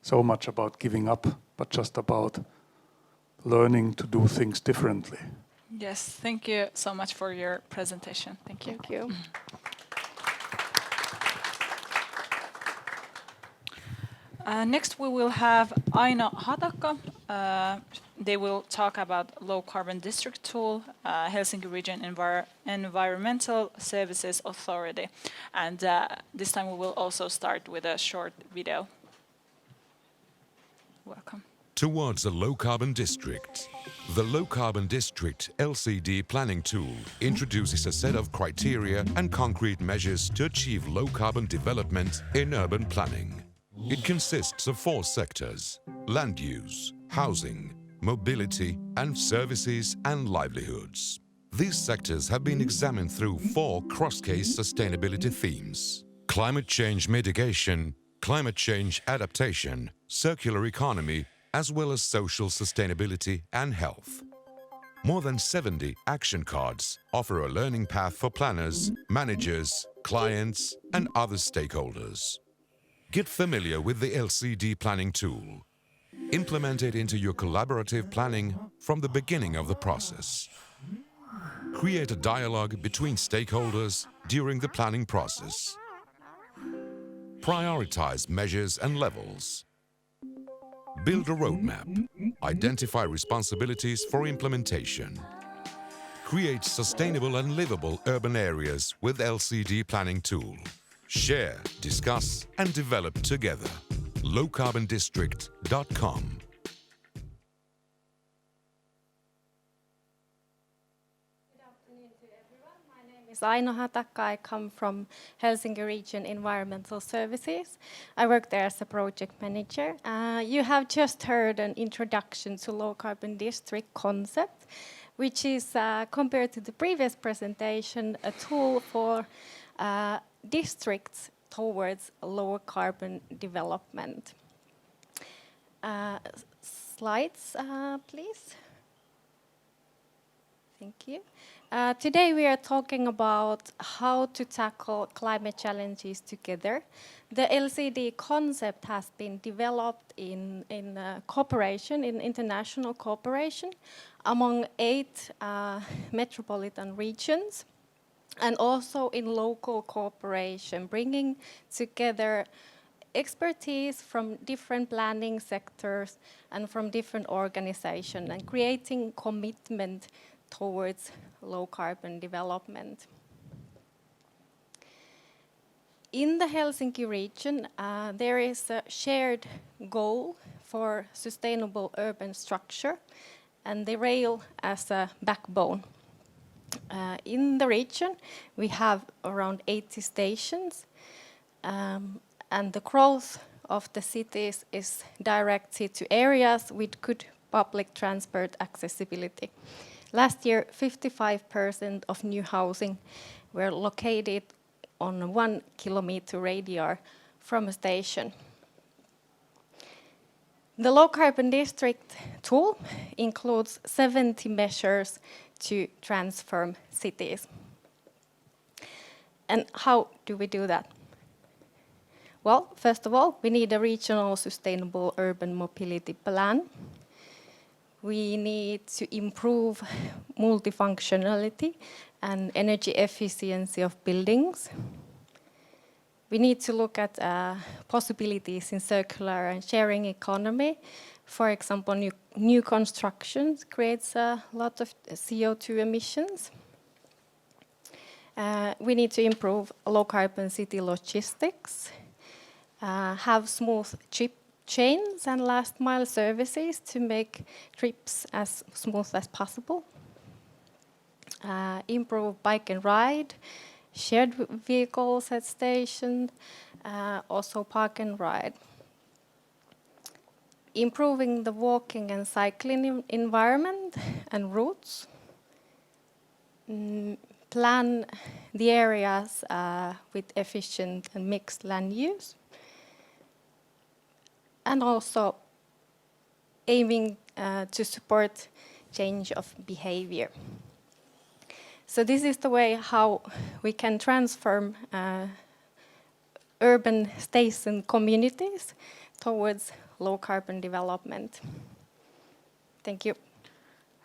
Speaker 9: so much about giving up, but just about learning to do things differently.
Speaker 3: Yes, thank you so much for your presentation. Thank you.
Speaker 4: Thank you.
Speaker 3: Next, we will have Aino Hatakka. They will talk about low carbon district tool, Helsinki Region Environmental Services Authority. And this time we will also start with a short video. Welcome.
Speaker 10: Towards a low-carbon district. The low-carbon district LCD planning tool introduces a set of criteria and concrete measures to achieve low-carbon development in urban planning. It consists of 4 sectors: land use, housing, mobility, and services and livelihoods. These sectors have been examined through 4 cross-case sustainability themes: climate change mitigation, climate change adaptation, circular economy, as well as social sustainability and health. More than 70 action cards offer a learning path for planners, managers, clients, and other stakeholders. Get familiar with the LCD planning tool. Implement it into your collaborative planning from the beginning of the process. Create a dialogue between stakeholders during the planning process. Prioritize measures and levels. Build a roadmap. Identify responsibilities for implementation. Create sustainable and livable urban areas with LCD planning tool. Share, discuss, and develop together. lowcarbondistrict.com.
Speaker 11: Is Aino Hatakka. I come from Helsinki Region Environmental Services. I work there as a project manager. You have just heard an introduction to low carbon district concept, which is, compared to the previous presentation, a tool for districts towards lower carbon development. Slides, please. Thank you. Today we are talking about how to tackle climate challenges together. The LCD concept has been developed in cooperation, in international cooperation, among 8 metropolitan regions, and also in local cooperation, bringing together expertise from different planning sectors and from different organizations, and creating commitment towards low carbon development. In the Helsinki region, there is a shared goal for sustainable urban structure and the rail as a backbone. In the region, we have around 80 stations, and the growth of the cities is directed to areas with good public transport accessibility. Last year, 55% of new housing were located on a 1 kilometer radius from a station. The low carbon district tool includes 70 measures to transform cities. And how do we do that? Well, first of all, we need a regional sustainable urban mobility plan. We need to improve multifunctionality and energy efficiency of buildings. We need to look at possibilities in circular and sharing economy. For example, new constructions creates a lot of CO2 emissions. We need to improve low-carbon city logistics, have smooth trip chains and last-mile services to make trips as smooth as possible, improve bike and ride, shared vehicles at stations, also park and ride. Improving the walking and cycling environment and routes. Plan the areas with efficient and mixed land use. And also aiming to support change of behavior. So this is the way how we can transform urban station communities towards low-carbon development. Thank you.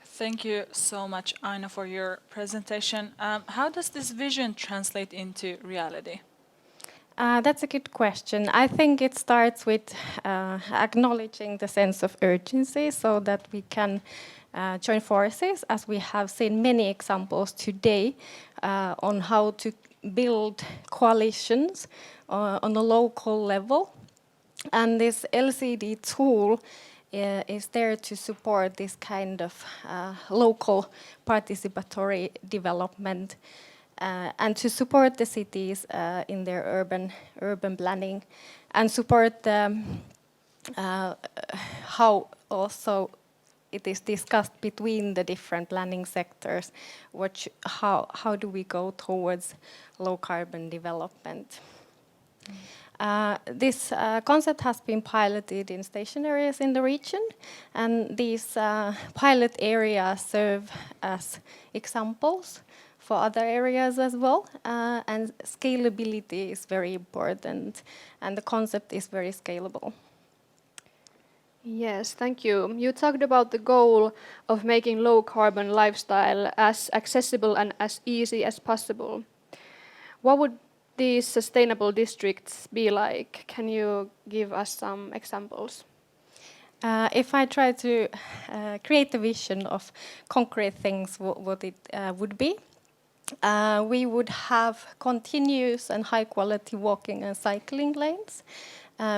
Speaker 3: Thank you so much, Aina, for your presentation. How does this vision translate into reality?
Speaker 11: That's a good question. I think it starts with acknowledging the sense of urgency so that we can join forces, as we have seen many examples today on how to build coalitions on a local level. And this LCD tool is there to support this kind of local participatory development and to support the cities in their urban planning and support how also it is discussed between the different planning sectors. How do we go towards low carbon development? This concept has been piloted in station areas in the region, and these pilot areas serve as examples for other areas as well. And scalability is very important, and the concept is very scalable.
Speaker 4: Yes, thank you. You talked about the goal of making low-carbon lifestyle as accessible and as easy as possible. What would these sustainable districts be like? Can you give us some examples?
Speaker 11: If I try to create a vision of concrete things, what it would be, we would have continuous and high-quality walking and cycling lanes,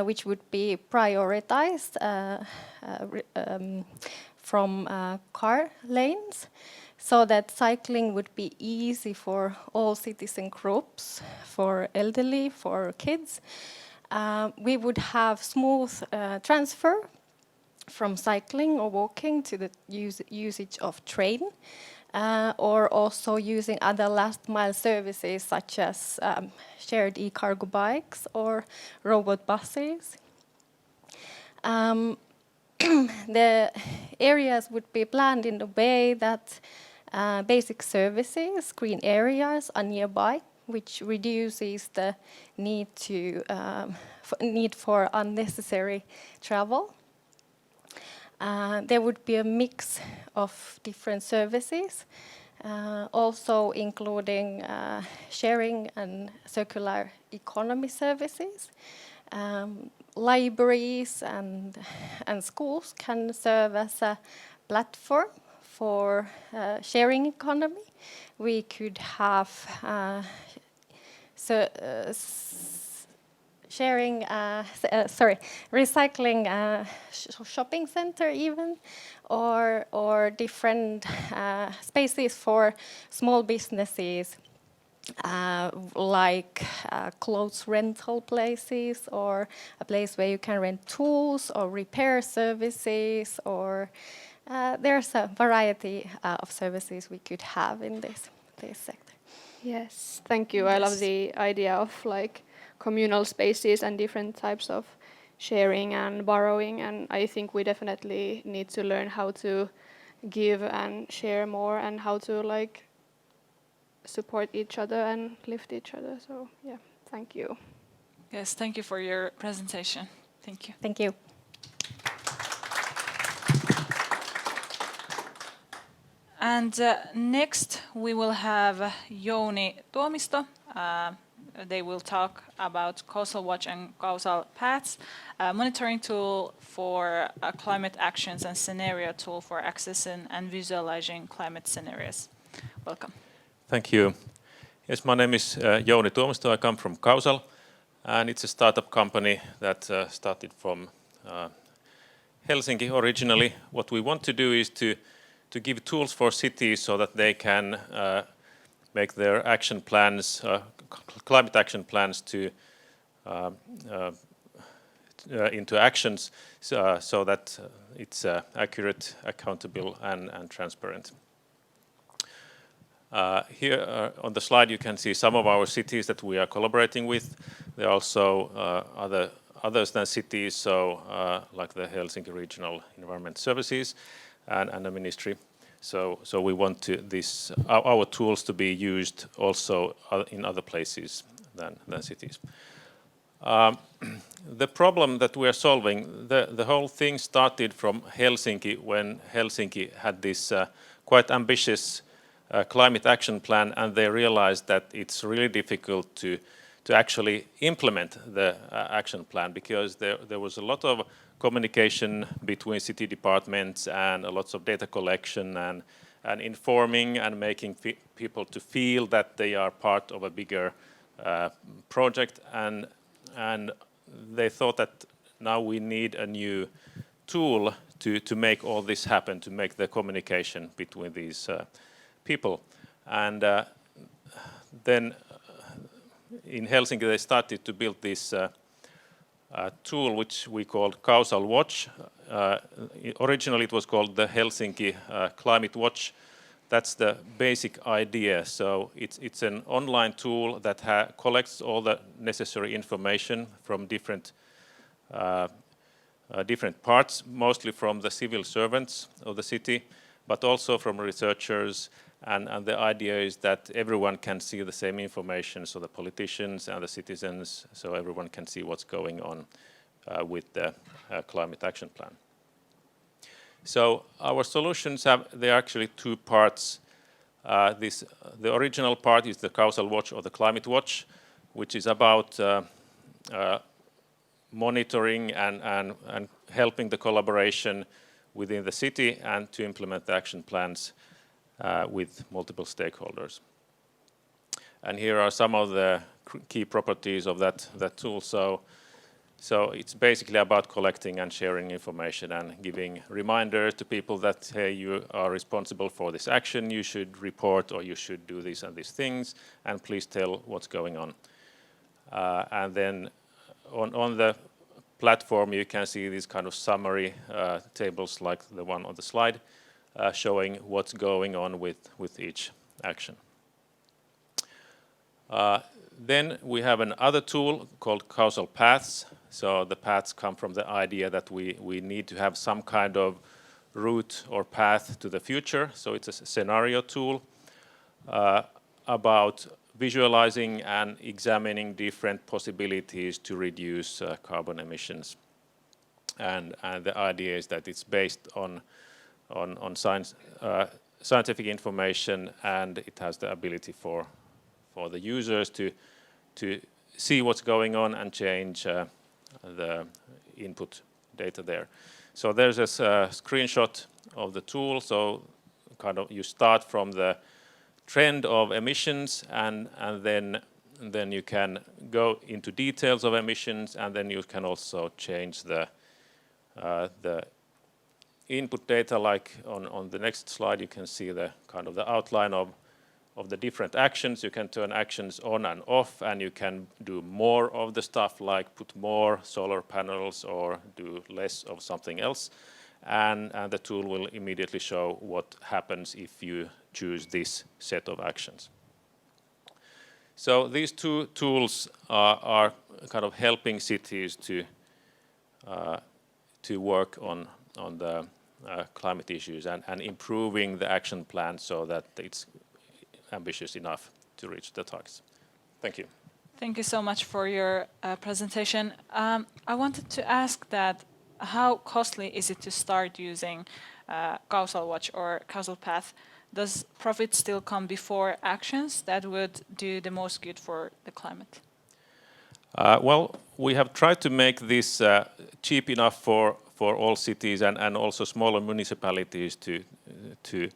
Speaker 11: which would be prioritized from car lanes, so that cycling would be easy for all citizen groups, for elderly, for kids. We would have smooth transfer from cycling or walking to the usage of train, or also using other last mile services such as shared e-cargo bikes or robot buses. The areas would be planned in a way that basic services, green areas are nearby, which reduces the need for unnecessary travel. There would be a mix of different services, also including sharing and circular economy services. Libraries and schools can serve as a platform for sharing economy. We could have recycling shopping center even, or different spaces for small businesses, like clothes rental places, or a place where you can rent tools or repair services, or there's a variety of services we could have in this sector.
Speaker 4: Yes, thank you. Yes. I love the idea of like communal spaces and different types of sharing and borrowing, and I think we definitely need to learn how to give and share more and how to like support each other and lift each other. So yeah, thank you.
Speaker 3: Yes, thank you for your presentation. Thank you.
Speaker 11: Thank you.
Speaker 3: And next we will have Jouni Tuomisto. They will talk about Causal Watch and Causal Paths, a monitoring tool for climate actions and scenario tool for accessing and visualizing climate scenarios. Welcome.
Speaker 12: Thank you. Yes, my name is Jouni Tuomisto. I come from Kausal, and it's a startup company that started from Helsinki originally. What we want to do is to give tools for cities so that they can make their action plans, climate action plans into actions so that it's accurate, accountable, and transparent. Here on the slide you can see some of our cities that we are collaborating with. There are also others than cities, so like the Helsinki Regional Environment Services and the ministry. So we want our tools to be used also in other places than cities. The problem that we are solving, the whole thing started from Helsinki when Helsinki had this quite ambitious climate action plan, and they realized that it's really difficult to actually implement the action plan because there was a lot of communication between city departments and a lot of data collection and informing and making people to feel that they are part of a bigger project, and they thought that now we need a new tool to make all this happen, to make the communication between these people. And then in Helsinki they started to build this tool which we called Kausal Watch. Originally it was called the Helsinki Climate Watch. That's the basic idea. So it's an online tool that collects all the necessary information from different parts, mostly from the civil servants of the city, but also from researchers. And the idea is that everyone can see the same information, so the politicians and the citizens, so everyone can see what's going on with the climate action plan. So our solutions there are actually two parts. The original part is the Kausal Watch or the Climate Watch, which is about monitoring and helping the collaboration within the city and to implement the action plans with multiple stakeholders. And here are some of the key properties of that tool. So it's basically about collecting and sharing information and giving reminders to people that, hey, you are responsible for this action, you should report or you should do these and these things, and please tell what's going on. And then on the platform you can see these kind of summary tables like the one on the slide, showing what's going on with each action. Then we have another tool called Causal Paths. So the paths come from the idea that we need to have some kind of route or path to the future. So it's a scenario tool about visualizing and examining different possibilities to reduce carbon emissions. And the idea is that it's based on scientific information, and it has the ability for the users to see what's going on and change the input data there. So there's a screenshot of the tool. So kind of you start from the trend of emissions, and then you can go into details of emissions, and then you can also change the input data. Like on the next slide you can see the kind of the outline of the different actions. You can turn actions on and off, and you can do more of the stuff like put more solar panels or do less of something else. And the tool will immediately show what happens if you choose this set of actions. So these two tools are kind of helping cities to work on the climate issues and improving the action plan so that it's ambitious enough to reach the targets. Thank you.
Speaker 3: Thank you so much for your presentation. I wanted to ask that how costly is it to start using Causal Watch or Causal Path? Does profit still come before actions that would do the most good for the climate?
Speaker 12: Well, we have tried to make this cheap enough for all cities and also smaller municipalities to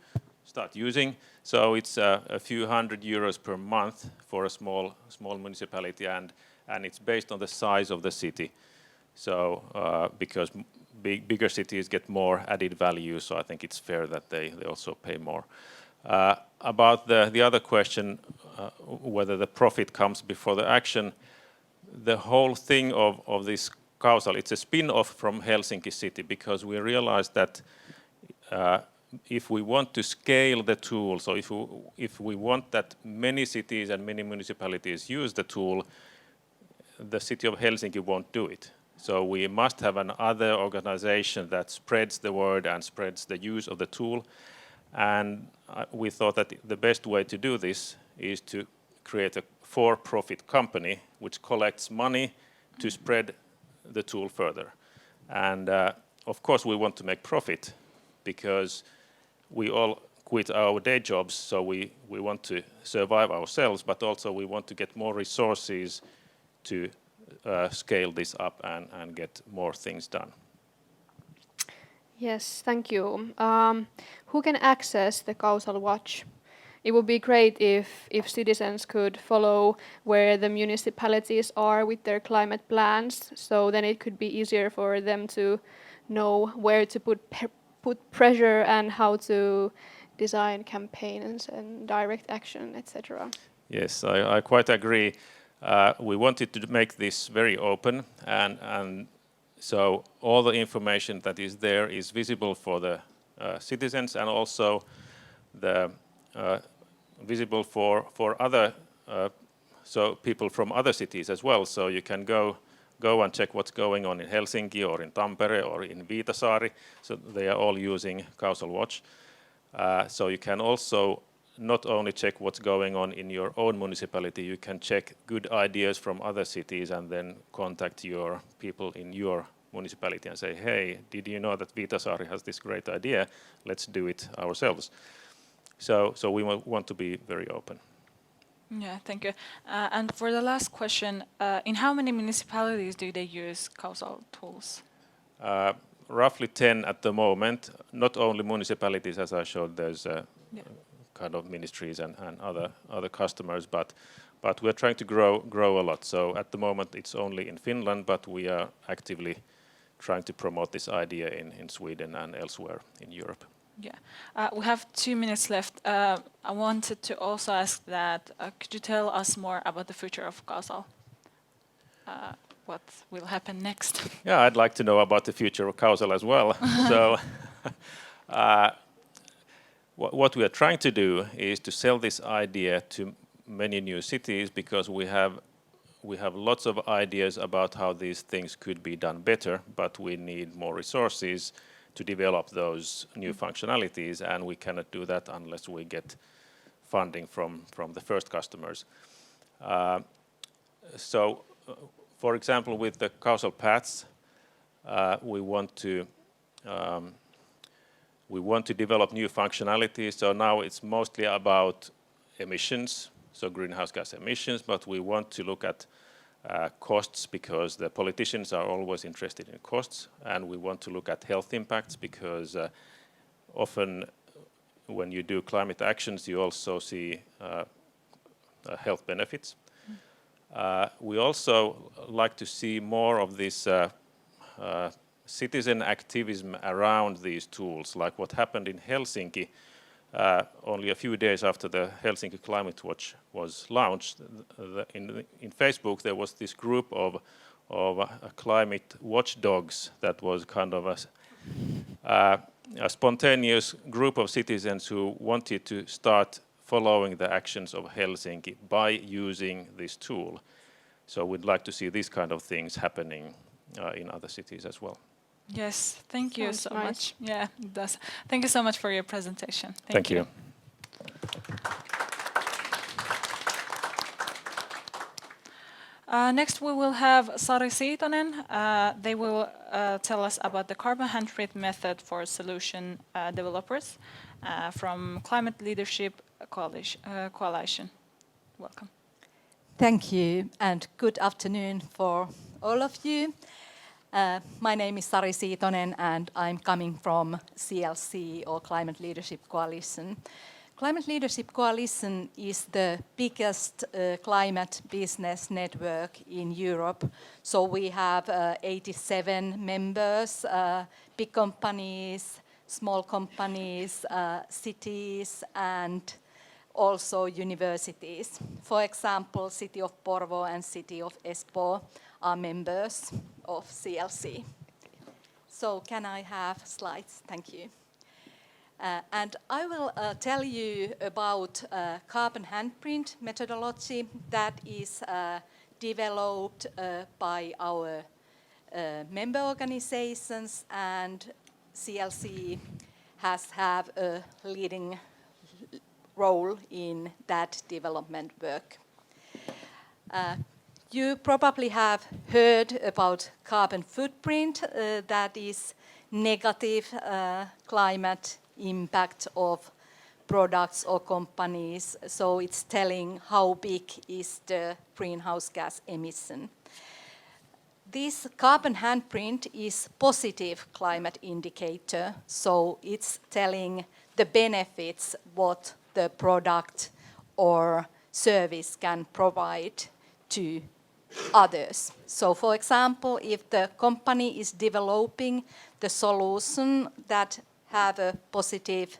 Speaker 12: start using. So it's a few hundred euros per month for a small municipality, and it's based on the size of the city. So because bigger cities get more added value, so I think it's fair that they also pay more. About the other question, whether the profit comes before the action, the whole thing of this causal, it's a spin-off from Helsinki city, because we realized that if we want to scale the tool, so if we want that many cities and many municipalities use the tool, the city of Helsinki won't do it. So we must have another organization that spreads the word and spreads the use of the tool. And we thought that the best way to do this is to create a for-profit company which collects money to spread the tool further. And of course we want to make profit, because we all quit our day jobs, so we want to survive ourselves, but also we want to get more resources to scale this up and get more things done.
Speaker 4: Yes, thank you. Who can access the Causal Watch? It would be great if citizens could follow where the municipalities are with their climate plans, so then it could be easier for them to know where to put pressure and how to design campaigns and direct action, etc.
Speaker 12: Yes, I quite agree. We wanted to make this very open, and so all the information that is there is visible for the citizens, and also the visible for other so people from other cities as well. So you can go and check what's going on in Helsinki or in Tampere or in Viitasaari. So they are all using Causal Watch. So you can also not only check what's going on in your own municipality, you can check good ideas from other cities and then contact your people in your municipality and say, hey, did you know that Viitasaari has this great idea? Let's do it ourselves. So we want to be very open.
Speaker 3: Yeah, thank you. And for the last question, in how many municipalities do they use Causal tools?
Speaker 12: Roughly 10 at the moment. Not only municipalities, as I showed, there's kind of ministries and other customers, but we're trying to grow a lot. So at the moment it's only in Finland, but we are actively trying to promote this idea in Sweden and elsewhere in Europe.
Speaker 3: Yeah, we have 2 minutes left. I wanted to also ask that, could you tell us more about the future of Causal? What will happen next?
Speaker 12: Yeah, I'd like to know about the future of Causal as well. So what we are trying to do is to sell this idea to many new cities, because we have lots of ideas about how these things could be done better, but we need more resources to develop those new functionalities, and we cannot do that unless we get funding from the first customers. So, for example, with the causal paths, we want to develop new functionalities. So now it's mostly about emissions, so greenhouse gas emissions, but we want to look at costs, because the politicians are always interested in costs, and we want to look at health impacts, because often when you do climate actions you also see health benefits. We also like to see more of this citizen activism around these tools, like what happened in Helsinki. Only a few days after the Helsinki Climate Watch was launched, in Facebook there was this group of climate watchdogs that was kind of a spontaneous group of citizens who wanted to start following the actions of Helsinki by using this tool. So we'd like to see these kind of things happening in other cities as well.
Speaker 3: Yes, thank you so
Speaker 4: nice.
Speaker 3: much. Yeah, it does. Thank you so much for your presentation.
Speaker 12: Thank you.
Speaker 3: Next we will have Sari Siitonen. They will tell us about the carbon handprint method for solution developers from Climate Leadership Coalition. Welcome.
Speaker 13: Thank you, and good afternoon for all of you. My name is Sari Siitonen, and I'm coming from CLC, or Climate Leadership Coalition. Climate Leadership Coalition is the biggest climate business network in Europe. So we have 87 members, big companies, small companies, cities, and also universities. For example, City of Porvoo and City of Espoo are members of CLC. So can I have slides? Thank you. And I will tell you about carbon handprint methodology that is developed by our member organizations, and CLC has had a leading role in that development work. You probably have heard about carbon footprint, that is negative climate impact of products or companies. So it's telling how big is the greenhouse gas emission. This carbon handprint is positive climate indicator, so it's telling the benefits what the product or service can provide to others. So for example, if the company is developing the solution that have a positive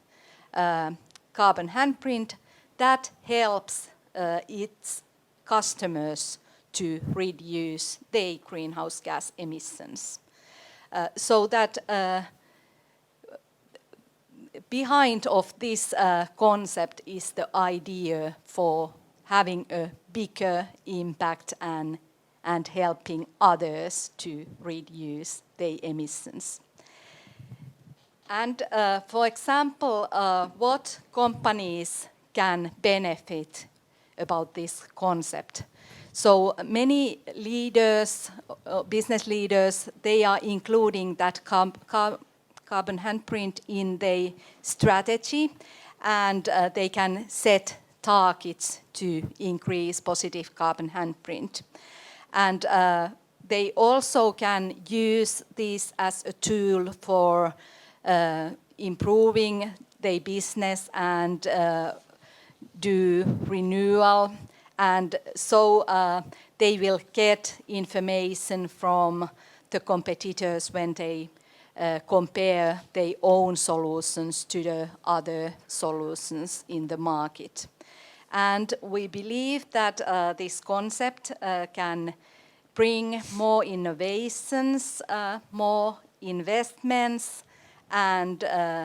Speaker 13: carbon handprint, that helps its customers to reduce their greenhouse gas emissions. So that behind of this concept is the idea for having a bigger impact and helping others to reduce their emissions. And for example, what companies can benefit about this concept? So many leaders, business leaders, they are including that carbon handprint in their strategy, and they can set targets to increase positive carbon handprint. And they also can use this as a tool for improving their business and do renewal. And so they will get information from the competitors when they compare their own solutions to the other solutions in the market. And we believe that this concept can bring more innovations, more investments, and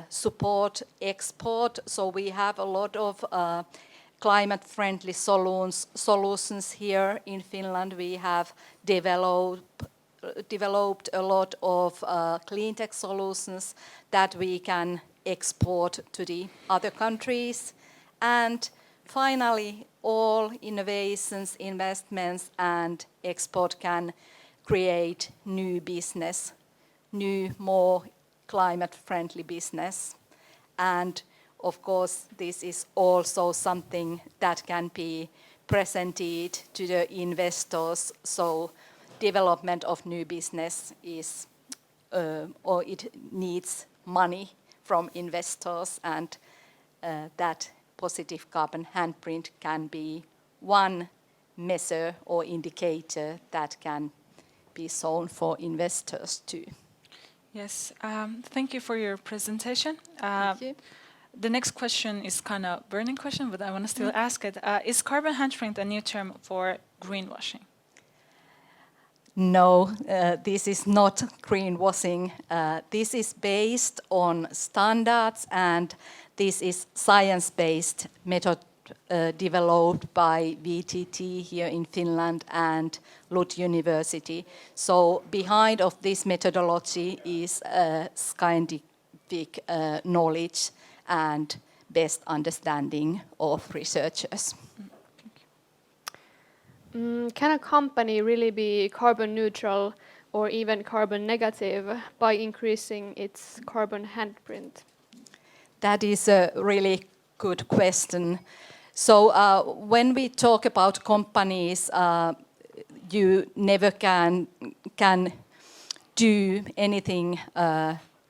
Speaker 13: support export. So we have a lot of climate-friendly solutions here in Finland. We have developed a lot of clean tech solutions that we can export to the other countries. And finally, all innovations, investments, and export can create new business, new, more climate-friendly business. And of course, this is also something that can be presented to the investors. So development of new business is, or it needs money from investors, and that positive carbon handprint can be one measure or indicator that can be shown for investors too.
Speaker 3: Yes, thank you for your presentation.
Speaker 13: Thank you.
Speaker 3: The next question is kind of a burning question, but I want to still ask it. Is carbon handprint a new term for greenwashing?
Speaker 13: No, this is not greenwashing. This is based on standards, and this is science-based method developed by VTT here in Finland and Lund University. So behind of this methodology is scientific knowledge and best understanding of researchers.
Speaker 4: Can a company really be carbon neutral or even carbon negative by increasing its carbon handprint?
Speaker 13: That is a really good question. So when we talk about companies, you never can do anything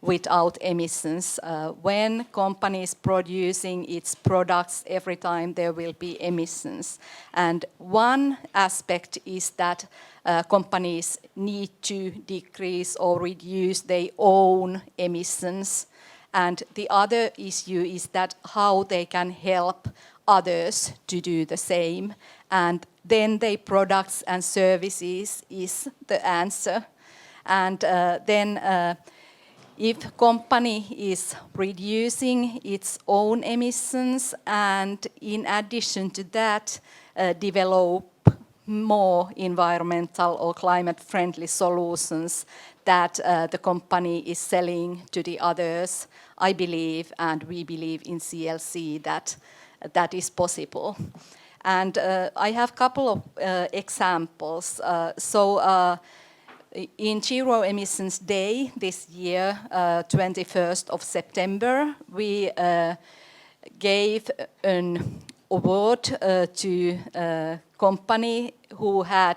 Speaker 13: without emissions. When companies producing its products, every time there will be emissions. And one aspect is that companies need to decrease or reduce their own emissions. And the other issue is that how they can help others to do the same. And then their products and services is the answer. And then if company is reducing its own emissions and in addition to that develop more environmental or climate-friendly solutions that the company is selling to the others, I believe, and we believe in CLC, that that is possible. And I have a couple of examples. In Zero Emissions Day this year, 21st of September, we gave an award to a company who had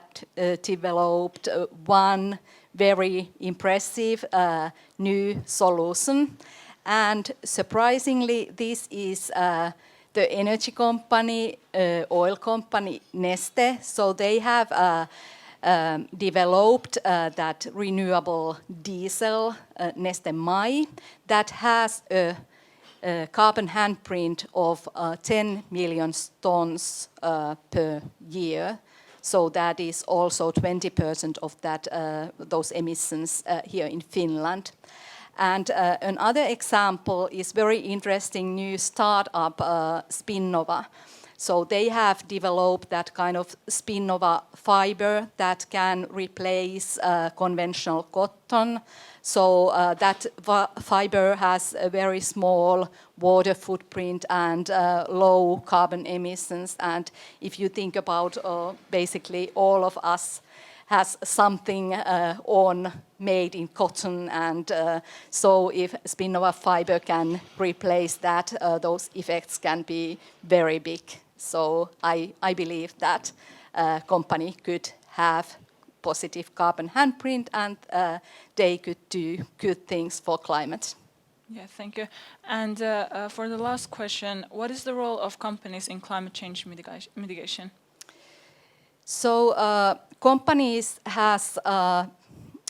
Speaker 13: developed one very impressive new solution. And surprisingly, this is the energy company, oil company Neste. So they have developed that renewable diesel, Neste Mai, that has a carbon handprint of 10 million tons per year. So that is also 20% of that, those emissions here in Finland. And another example is very interesting new startup, Spinnova. So they have developed that kind of Spinnova fiber that can replace conventional cotton. So that fiber has a very small water footprint and low carbon emissions. And if you think about basically all of us has something on made in cotton, and so if Spinnova fiber can replace that, those effects can be very big. So I believe that company could have positive carbon handprint and they could do good things for climate.
Speaker 3: Yeah, thank you. And for the last question, what is the role of companies in climate change mitigation?
Speaker 13: So companies has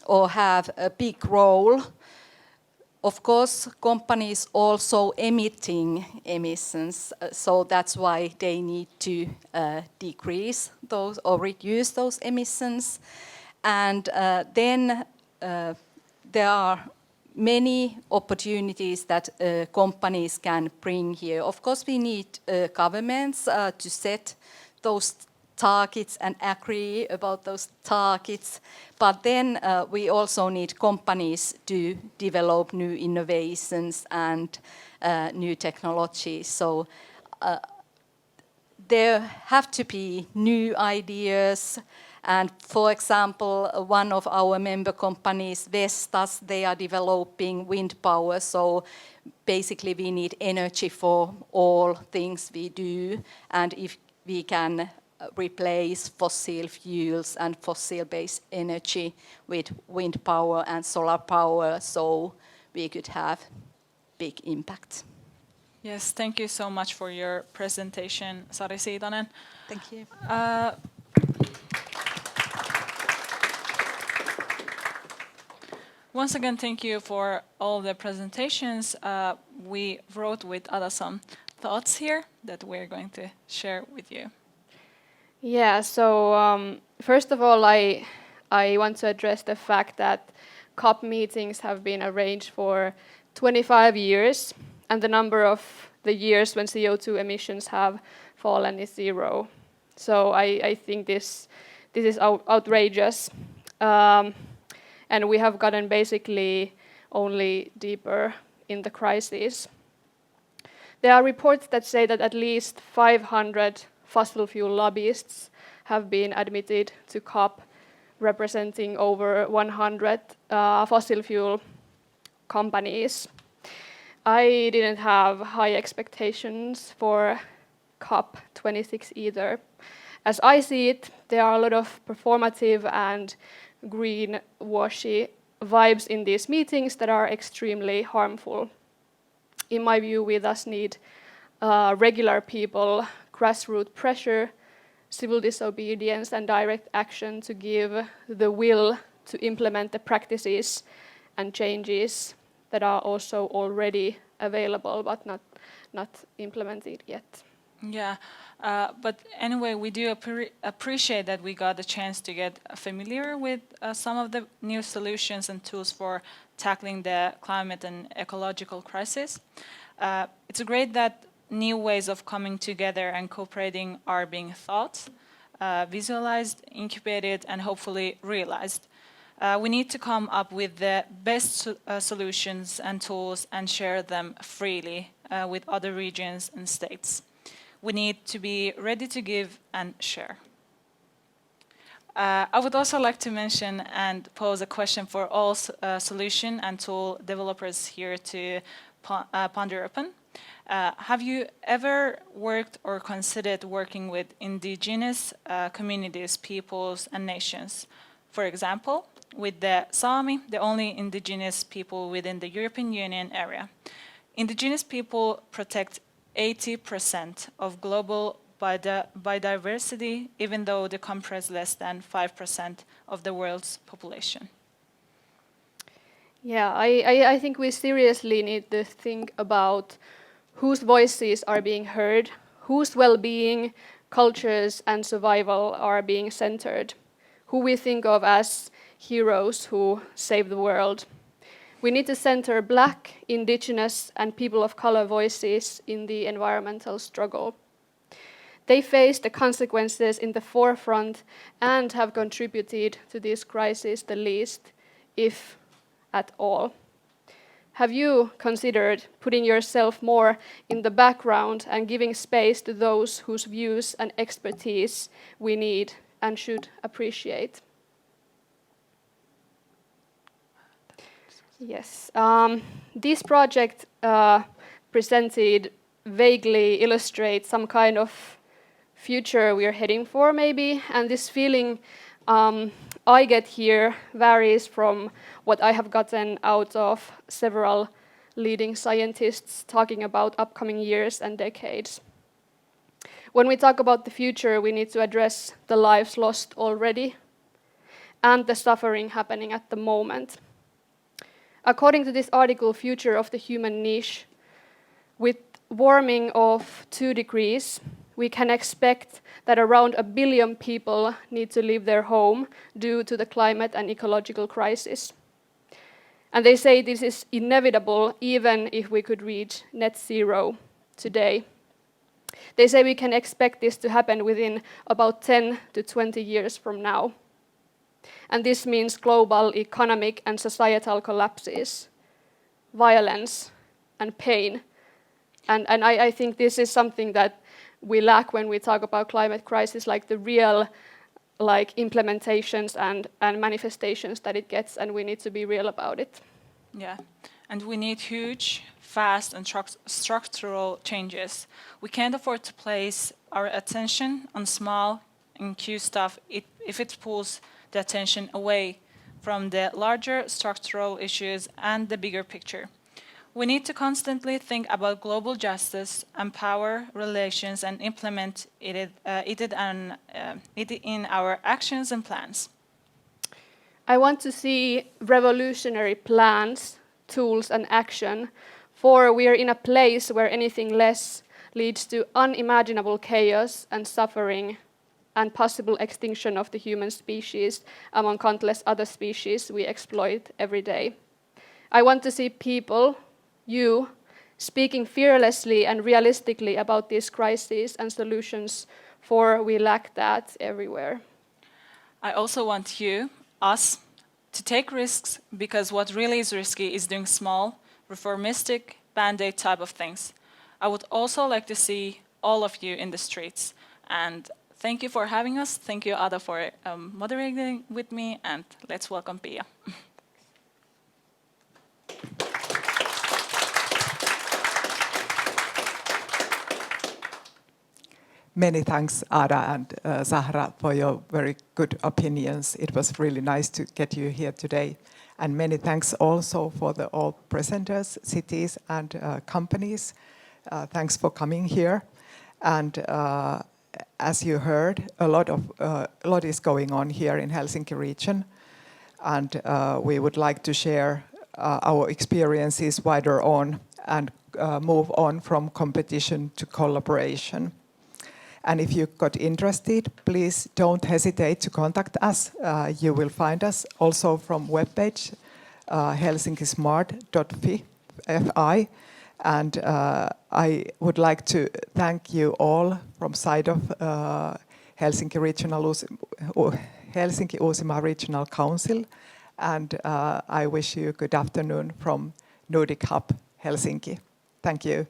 Speaker 13: or have a big role. Of course, companies also emitting emissions, so that's why they need to decrease those or reduce those emissions. And then there are many opportunities that companies can bring here. Of course, we need governments to set those targets and agree about those targets. But then we also need companies to develop new innovations and new technologies. So there have to be new ideas. And for example, one of our member companies, Vestas, they are developing wind power. So basically we need energy for all things we do. And if we can replace fossil fuels and fossil-based energy with wind power and solar power, so we could have big impact.
Speaker 3: Yes, thank you so much for your presentation, Sari Siitonen.
Speaker 13: Thank you.
Speaker 3: Once again, thank you for all the presentations. We wrote with Ada some thoughts here that we're going to share with you.
Speaker 4: Yeah, so first of all, I want to address the fact that COP meetings have been arranged for 25 years, and the number of the years when CO2 emissions have fallen is 0. So I think this is outrageous. And we have gotten basically only deeper in the crisis. There are reports that say that at least 500 fossil fuel lobbyists have been admitted to COP, representing over 100 fossil fuel companies. I didn't have high expectations for COP26 either. As I see it, there are a lot of performative and greenwashing vibes in these meetings that are extremely harmful. In my view, we thus need regular people, grassroots pressure, civil disobedience, and direct action to give the will to implement the practices and changes that are also already available but not implemented yet.
Speaker 3: Yeah, but anyway, we do appreciate that we got the chance to get familiar with some of the new solutions and tools for tackling the climate and ecological crisis. It's great that new ways of coming together and cooperating are being thought, visualized, incubated, and hopefully realized. We need to come up with the best solutions and tools and share them freely with other regions and states. We need to be ready to give and share. I would also like to mention and pose a question for all solution and tool developers here to ponder upon. Have you ever worked or considered working with indigenous communities, peoples, and nations? For example, with the Sami, the only indigenous people within the European Union area. Indigenous people protect 80% of global biodiversity, even though they comprise less than 5% of the world's population.
Speaker 4: Yeah, I think we seriously need to think about whose voices are being heard, whose well-being, cultures, and survival are being centered, who we think of as heroes who save the world. We need to center Black, Indigenous, and people of color voices in the environmental struggle. They face the consequences in the forefront and have contributed to this crisis the least, if at all. Have you considered putting yourself more in the background and giving space to those whose views and expertise we need and should appreciate? Yes. This project presented vaguely illustrates some kind of future we are heading for, maybe, and this feeling I get here varies from what I have gotten out of several leading scientists talking about upcoming years and decades. When we talk about the future, we need to address the lives lost already and the suffering happening at the moment. According to this article, Future of the Human Niche, with warming of 2 degrees, we can expect that around 1 billion people need to leave their home due to the climate and ecological crisis. And they say this is inevitable even if we could reach net zero today. They say we can expect this to happen within about 10 to 20 years from now. And this means global economic and societal collapses, violence, and pain. And I think this is something that we lack when we talk about climate crisis, like the real implementations and manifestations that it gets, and we need to be real about it.
Speaker 3: Yeah, and we need huge, fast, and structural changes. We can't afford to place our attention on small and cute stuff if it pulls the attention away from the larger structural issues and the bigger picture. We need to constantly think about global justice and power relations and implement it in our actions and plans.
Speaker 4: I want to see revolutionary plans, tools, and action, for we are in a place where anything less leads to unimaginable chaos and suffering and possible extinction of the human species among countless other species we exploit every day. I want to see people, you, speaking fearlessly and realistically about these crises and solutions, for we lack that everywhere.
Speaker 3: I also want you, us, to take risks, because what really is risky is doing small, reformistic, band-aid type of things. I would also like to see all of you in the streets. And thank you for having us. Thank you, Ada, for moderating with me. And let's welcome Pia.
Speaker 1: Many thanks, Ada and Zahra, for your very good opinions. It was really nice to get you here today. And many thanks also for the all presenters, cities and companies. Thanks for coming here. And as you heard, a lot is going on here in Helsinki region. And we would like to share our experiences wider on and move on from competition to collaboration. And if you got interested, please don't hesitate to contact us. You will find us also from webpage helsinkismart.fi. And I would like to thank you all from side of Helsinki-Uusimaa Regional Council. And I wish you a good afternoon from Nordic Hub Helsinki. Thank you.